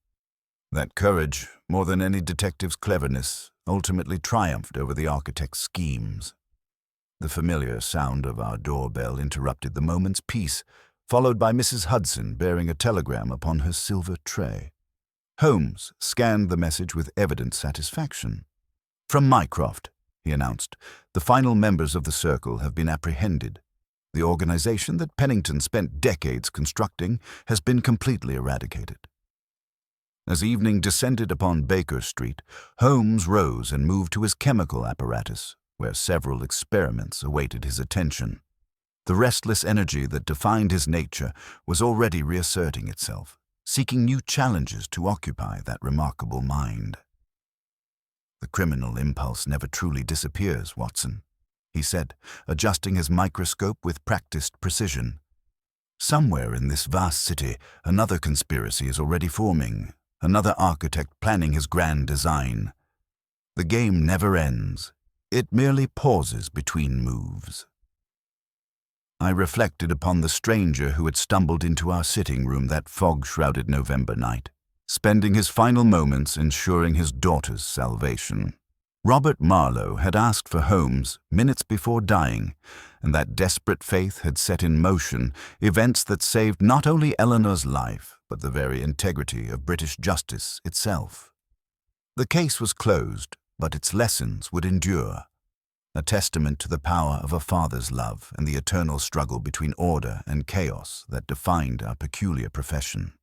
That courage, more than any detective's cleverness, ultimately triumphed over the architect's schemes. The familiar sound of our doorbell interrupted the moment's peace, followed by Mrs. Hudson bearing a telegram upon her silver tray. Holmes scanned the message with evident satisfaction. "From Mycroft," he announced. "The final members of the Circle have been apprehended. The organization that Pennington spent decades constructing has been completely eradicated." As evening descended upon Baker Street, Holmes rose and moved to his chemical apparatus, where several experiments awaited his attention. The restless energy that defined his nature was already reasserting itself, seeking new challenges to occupy that remarkable mind. "The criminal impulse never truly disappears, Watson," he said, adjusting his microscope with practiced precision. "Somewhere in this vast city, another conspiracy is already forming, another architect planning his grand design. The game never ends. It merely pauses between moves." I reflected upon the stranger who had stumbled into our sitting room that fog-shrouded November night, spending his final moments ensuring his daughter's salvation. Robert Marlowe had asked for Holmes minutes before dying, and that desperate faith had set in motion events that saved not only Eleanor's life, but the very integrity of British justice itself. The case was closed, but its lessons would endure, a testament to the power of a father's love and the eternal struggle between order and chaos that defined our peculiar profession.